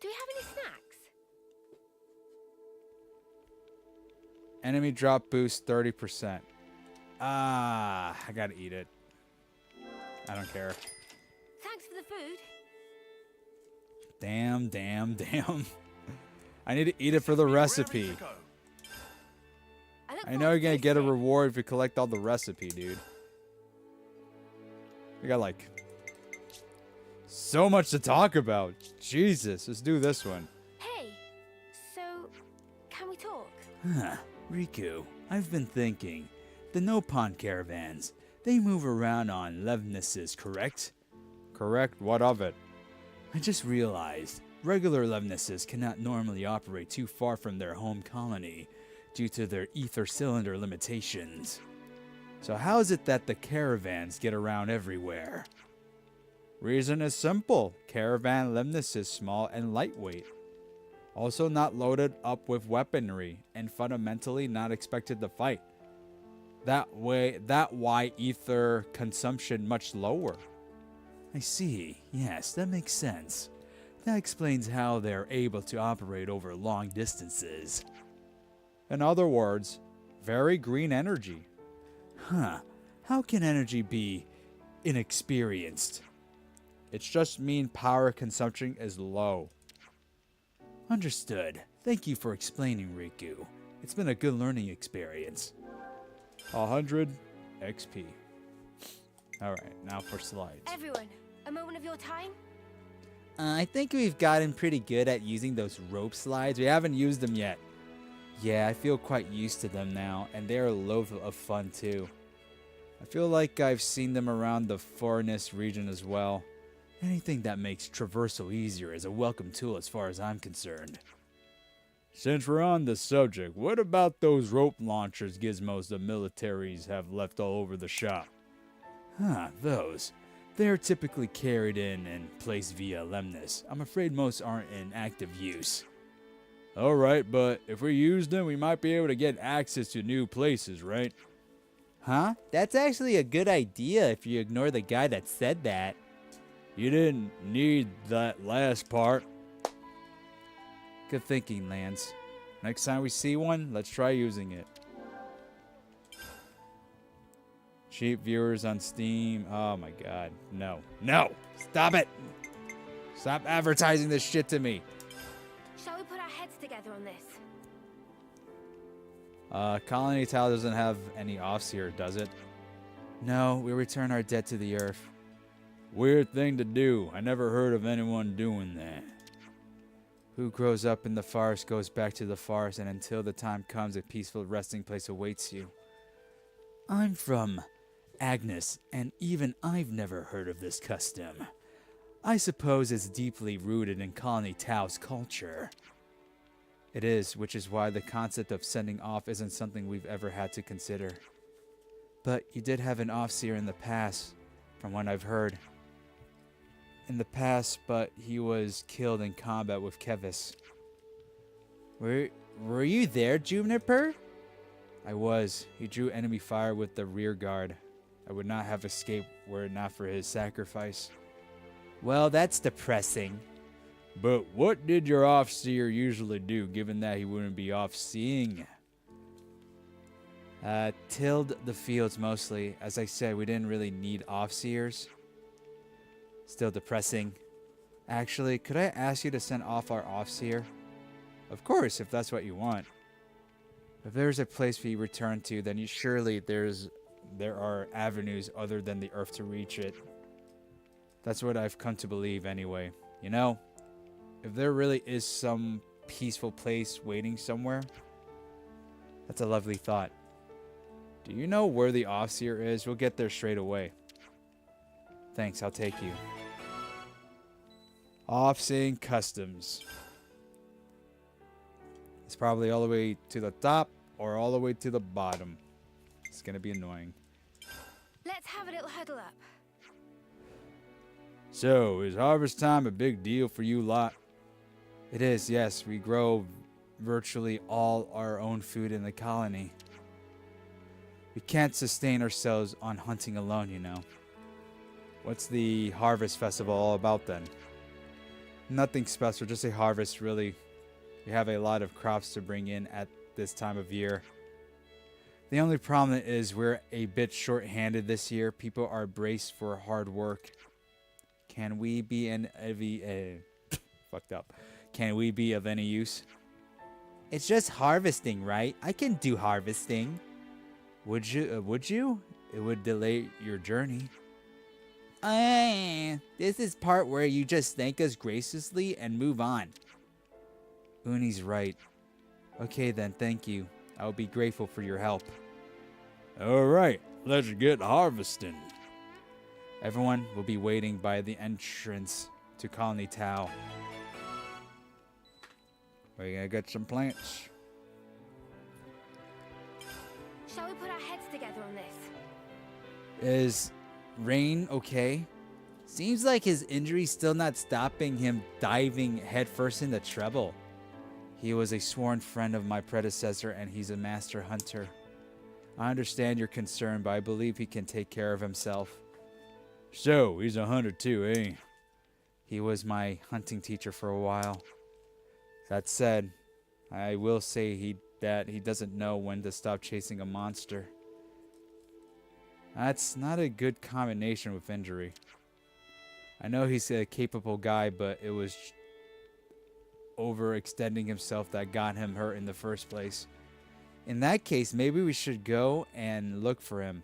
Do we have any snacks? Enemy drop boost 30%. Ah, I gotta eat it. I don't care. Thanks for the food. Damn. I need to eat it for the recipe. I know you're gonna get a reward if you collect all the recipe, dude. We got like so much to talk about. Jesus, let's do this one. Hey, so can we talk? Huh. Riku, I've been thinking. The Nopon caravans, they move around on Levnesses, correct? Correct, what of it? I just realized, regular Levnesses cannot normally operate too far from their home colony due to their ether cylinder limitations. So how is it that the caravans get around everywhere? Reason is simple. Caravan Lemnis is small and lightweight. Also not loaded up with weaponry and fundamentally not expected to fight. That why ether consumption much lower. I see. Yes, that makes sense. That explains how they're able to operate over long distances. In other words, very green energy. Huh. How can energy be inexperienced? It's just mean power consumption is low. Understood. Thank you for explaining, Riku. It's been a good learning experience. 100 XP. Alright, now for slides. Everyone, a moment of your time? I think we've gotten pretty good at using those rope slides. We haven't used them yet. Yeah, I feel quite used to them now, and they're a load of fun too. I feel like I've seen them around the Forest region as well. Anything that makes traversal easier is a welcome tool as far as I'm concerned. Since we're on the subject, what about those rope launchers gizmos the militaries have left all over the shop? Those. They're typically carried in and placed via Lemnis. I'm afraid most aren't in active use. Alright, but if we use them, we might be able to get access to new places, right? Huh? That's actually a good idea if you ignore the guy that said that. You didn't need that last part. Good thinking, Lance. Next time we see one, let's try using it. Cheap viewers on Steam. Oh my god. No. No! Stop it! Stop advertising this shit to me. Shall we put our heads together on this? Colony Tau doesn't have any Offseer, does it? No, we return our debt to the earth. Weird thing to do. I never heard of anyone doing that. Who grows up in the forest goes back to the forest, and until the time comes, a peaceful resting place awaits you. I'm from Agnes, and even I've never heard of this custom. I suppose it's deeply rooted in Colony Tau's culture. It is, which is why the concept of sending off isn't something we've ever had to consider. But you did have an Offseer in the past, from what I've heard. In the past, but he was killed in combat with Kevis. Were you there, Juniper? I was. He drew enemy fire with the rear guard. I would not have escaped were it not for his sacrifice. Well, that's depressing. But what did your Offseer usually do, given that he wouldn't be off-seeing? Tilled the fields mostly. As I said, we didn't really need Offseers. Still depressing. Actually, could I ask you to send off our Offseer? Of course, if that's what you want. If there's a place we return to, then surely there are avenues other than the Earth to reach it. That's what I've come to believe anyway. You know, if there really is some peaceful place waiting somewhere, that's a lovely thought. Do you know where the Offseer is? We'll get there straight away. Thanks, I'll take you. Off-seeing Customs. It's probably all the way to the top or all the way to the bottom. It's gonna be annoying. Let's have a little huddle up. So, is harvest time a big deal for you lot? It is, yes. We grow virtually all our own food in the colony. We can't sustain ourselves on hunting alone, you know. What's the harvest festival all about then? Nothing special, just a harvest really. We have a lot of crops to bring in at this time of year. The only problem is we're a bit short-handed this year. People are braced for hard work. Can we be fucked up. Can we be of any use? It's just harvesting, right? I can do harvesting. Would you? It would delay your journey. This is part where you just thank us graciously and move on. Uni's right. Okay then, thank you. I'll be grateful for your help. Alright, let's get harvesting. Everyone will be waiting by the entrance to Colony Tau. We're gonna get some plants. Shall we put our heads together on this? Is Rain okay? Seems like his injury's still not stopping him diving headfirst into trouble. He was a sworn friend of my predecessor and he's a master hunter. I understand your concern, but I believe he can take care of himself. So, he's a hunter too, eh? He was my hunting teacher for a while. That said, I will say that he doesn't know when to stop chasing a monster. That's not a good combination with injury. I know he's a capable guy, but it was overextending himself that got him hurt in the first place. In that case, maybe we should go and look for him.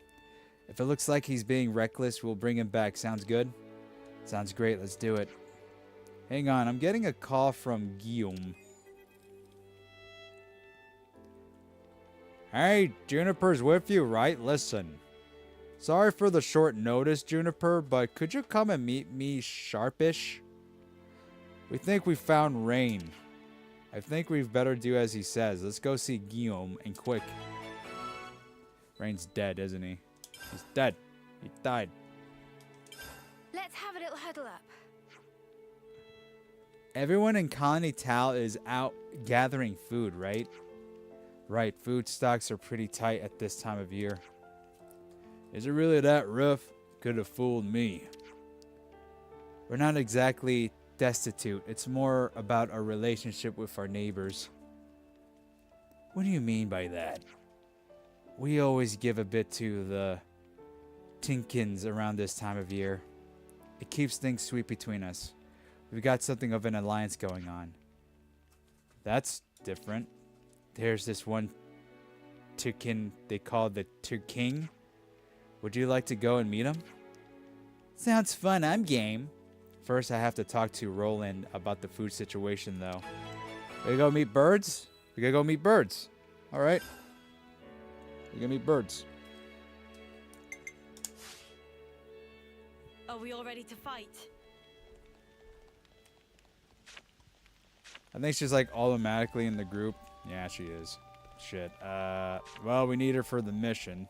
If it looks like he's being reckless, we'll bring him back. Sounds good? Sounds great. Let's do it. Hang on. I'm getting a call from Guillaume. Hey, Juniper's with you, right? Listen. Sorry for the short notice, Juniper, but could you come and meet me sharpish? We think we found Rain. I think we'd better do as he says. Let's go see Guillaume, and quick. Rain's dead, isn't he? He's dead. He died. Let's have a little huddle up. Everyone in Colony Tau is out gathering food, right? Right, food stocks are pretty tight at this time of year. Is it really that rough? Could have fooled me. We're not exactly destitute. It's more about our relationship with our neighbors. What do you mean by that? We always give a bit to the Tinkins around this time of year. It keeps things sweet between us. We've got something of an alliance going on. That's different. There's this one Tikin they call the King. Would you like to go and meet him? Sounds fun, I'm game. First, I have to talk to Roland about the food situation, though. We gotta go meet birds? We gotta go meet birds. Alright. We gotta meet birds. Are we all ready to fight? I think she's like automatically in the group. Yeah, she is. Shit. Well, we need her for the mission.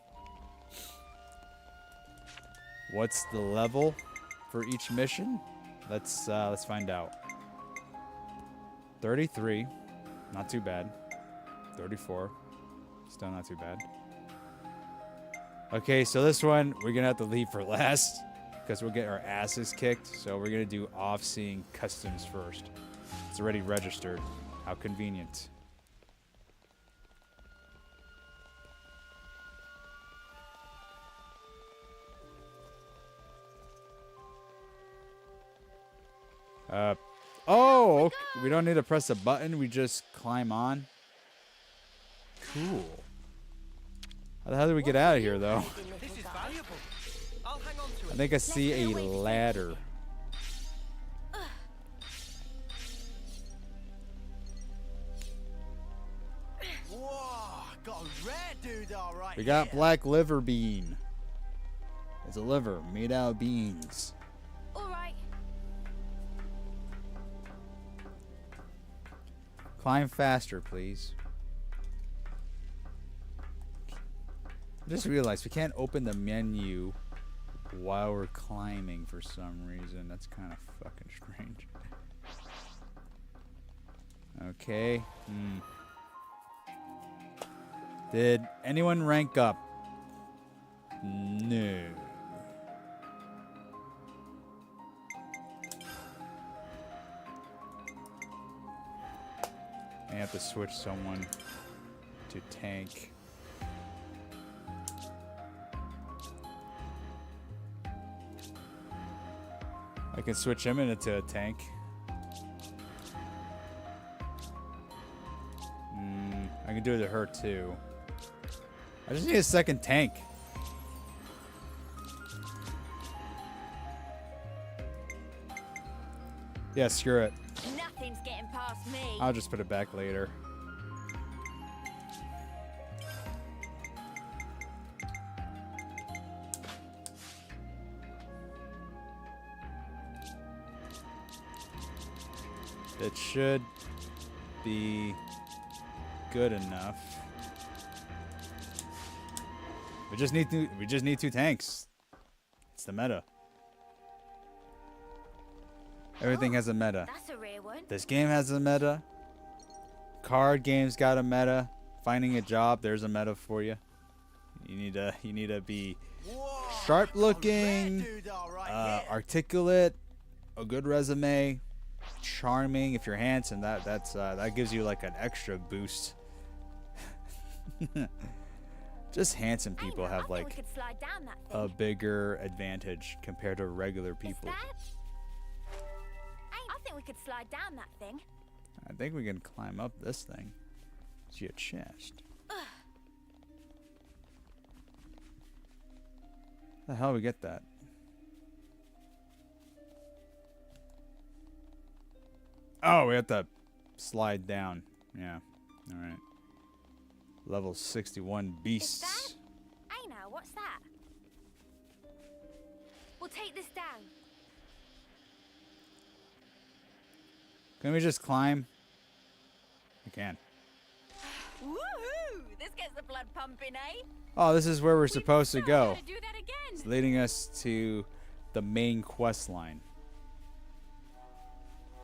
What's the level for each mission? Let's find out. 33. Not too bad. 34. Still not too bad. Okay, so this one we're gonna have to leave for last because we'll get our asses kicked. So we're gonna do off-seeing customs first. It's already registered. How convenient. Oh, okay. We don't need to press a button. We just climb on. Cool. How the hell do we get out of here, though? This is valuable. I'll hang on to it. I think I see a ladder. Whoa, got a rare dude, all right. We got black liver bean. It's a liver made out of beans. All right. Climb faster, please. I just realized we can't open the menu while we're climbing for some reason. That's kind of fucking strange. Okay. Did anyone rank up? No. I have to switch someone to tank. I can switch him into a tank. I can do it to her too. I just need a second tank. Yeah, screw it. Nothing's getting past me. I'll just put it back later. It should be good enough. We just need two tanks. It's the meta. Everything has a meta. That's a rare one. This game has a meta. Card games got a meta. Finding a job, there's a meta for you. You need to be sharp looking, articulate, a good resume, charming. If you're handsome, that gives you like an extra boost. Just handsome people have like a bigger advantage compared to regular people. I think we could slide down that thing. I think we can climb up this thing. It's your chest. How the hell we get that? Oh, we have to slide down. Yeah. All right. Level 61 beasts. Hey now, what's that? We'll take this down. Can we just climb? We can. Woohoo! This gets the blood pumping, eh? Oh, this is where we're supposed to go. Gotta do that again. It's leading us to the main quest line.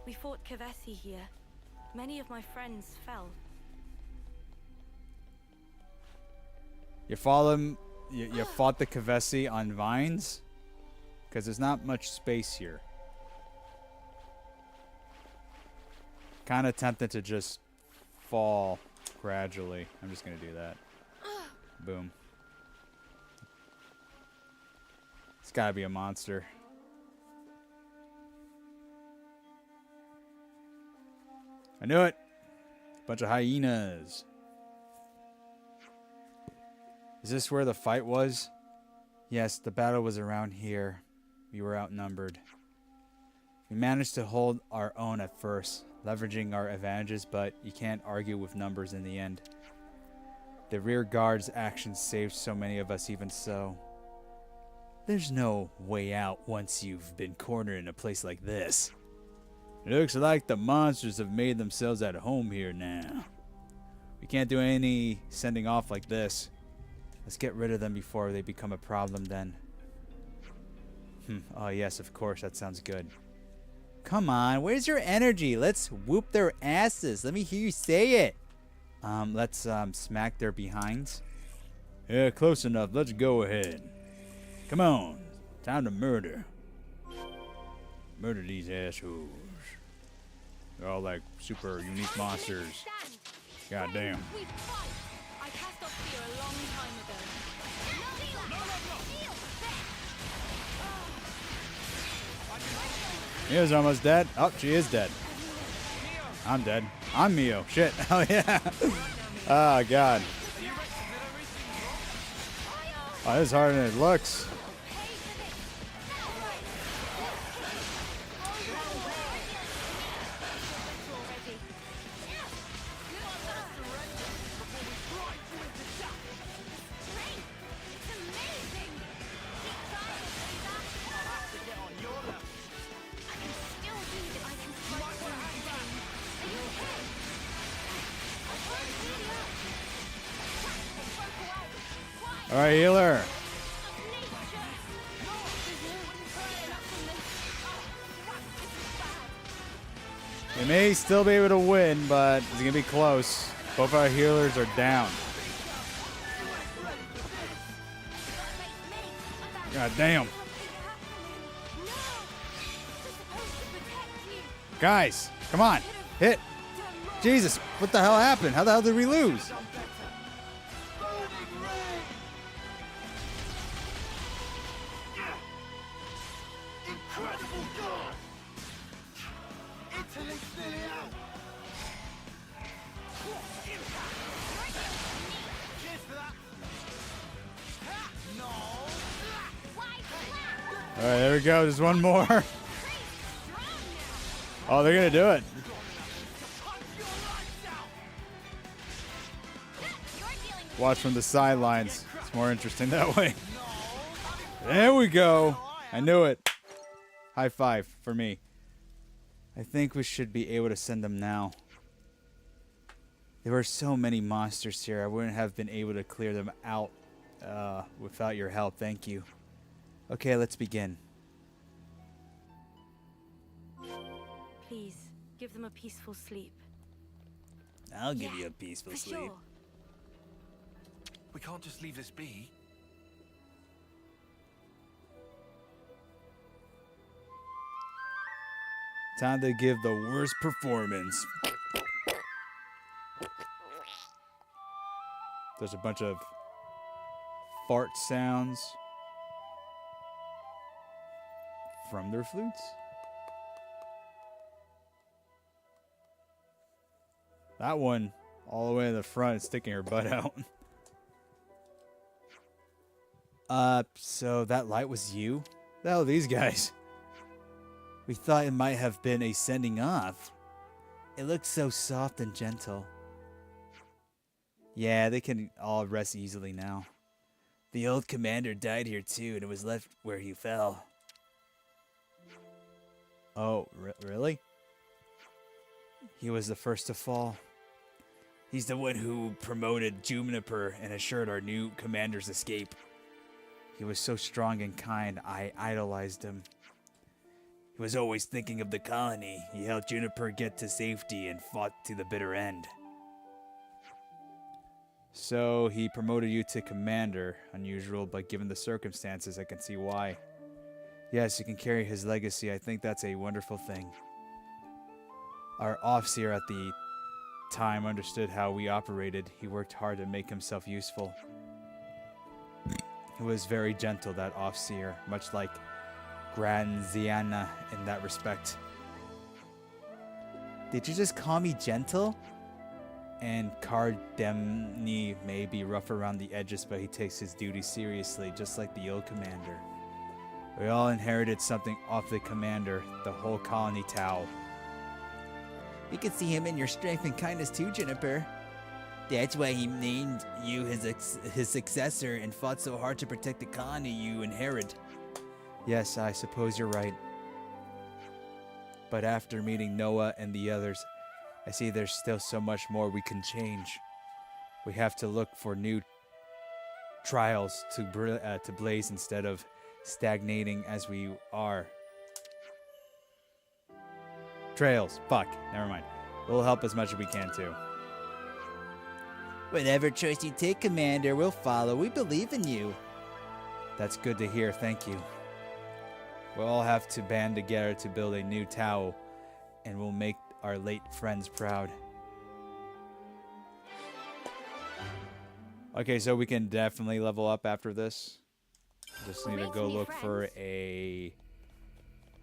We fought Kavesi here. Many of my friends fell. You follow him. You fought the Kavesi on vines, because there's not much space here. Kind of tempted to just fall gradually. I'm just gonna do that. Boom. It's gotta be a monster. I knew it. Bunch of hyenas. Is this where the fight was? Yes, the battle was around here. We were outnumbered. We managed to hold our own at first, leveraging our advantages, but you can't argue with numbers in the end. The rear guard's actions saved so many of us even so. There's no way out once you've been cornered in a place like this. It looks like the monsters have made themselves at home here now. We can't do any sending off like this. Let's get rid of them before they become a problem then. Oh yes, of course, that sounds good. Come on, where's your energy? Let's whoop their asses. Let me hear you say it. Let's smack their behinds. Yeah, close enough. Let's go ahead. Come on. Time to murder. Murder these assholes. They're all like super unique monsters. God damn. I cast off fear a long time ago. Mio's almost dead. Oh, she is dead. I'm dead. I'm Mio. Shit. Oh, yeah. Oh, God. Oh, this is harder than it looks. All right, healer. We may still be able to win, but it's gonna be close. Both our healers are down. God damn. Guys, come on. Hit. Jesus, what the hell happened? How the hell did we lose? All right, there we go. There's one more. Oh, they're going to do it. Watch from the sidelines. It's more interesting that way. There we go. I knew it. High five for me. I think we should be able to send them now. There were so many monsters here. I wouldn't have been able to clear them out without your help. Thank you. Okay, let's begin. Please, give them a peaceful sleep. I'll give you a peaceful For sleep. sure. We can't just leave this be. Time to give the worst performance. There's a bunch of fart sounds from their flutes. That one, all the way in the front, is sticking her butt out. So that light was you? The hell are these guys? We thought it might have been a sending off. It looked so soft and gentle. Yeah, they can all rest easily now. The old commander died here too, and it was left where he fell. Oh, really? He was the first to fall. He's the one who promoted Juniper and assured our new commander's escape. He was so strong and kind, I idolized him. He was always thinking of the colony. He helped Juniper get to safety and fought to the bitter end. So he promoted you to commander. Unusual, but given the circumstances, I can see why. Yes, you can carry his legacy. I think that's a wonderful thing. Our Offseer at the time understood how we operated. He worked hard to make himself useful. He was very gentle, that Offseer, much like Granziana in that respect. Did you just call me gentle? And Cardemni may be rough around the edges, but he takes his duty seriously, just like the old commander. We all inherited something off the commander, the whole colony Tau. We could see him in your strength and kindness too, Juniper. That's why he named you his successor and fought so hard to protect the colony you inherit. Yes, I suppose you're right. But after meeting Noah and the others, I see there's still so much more we can change. We have to look for new trials to blaze instead of stagnating as we are. Trails. Fuck. Never mind. We'll help as much as we can too. Whatever choice you take, Commander, we'll follow. We believe in you. That's good to hear. Thank you. We'll all have to band together to build a new Tau, and we'll make our late friends proud. Okay, so we can definitely level up after this. Just need to go look for a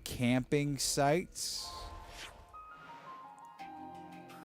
camping site.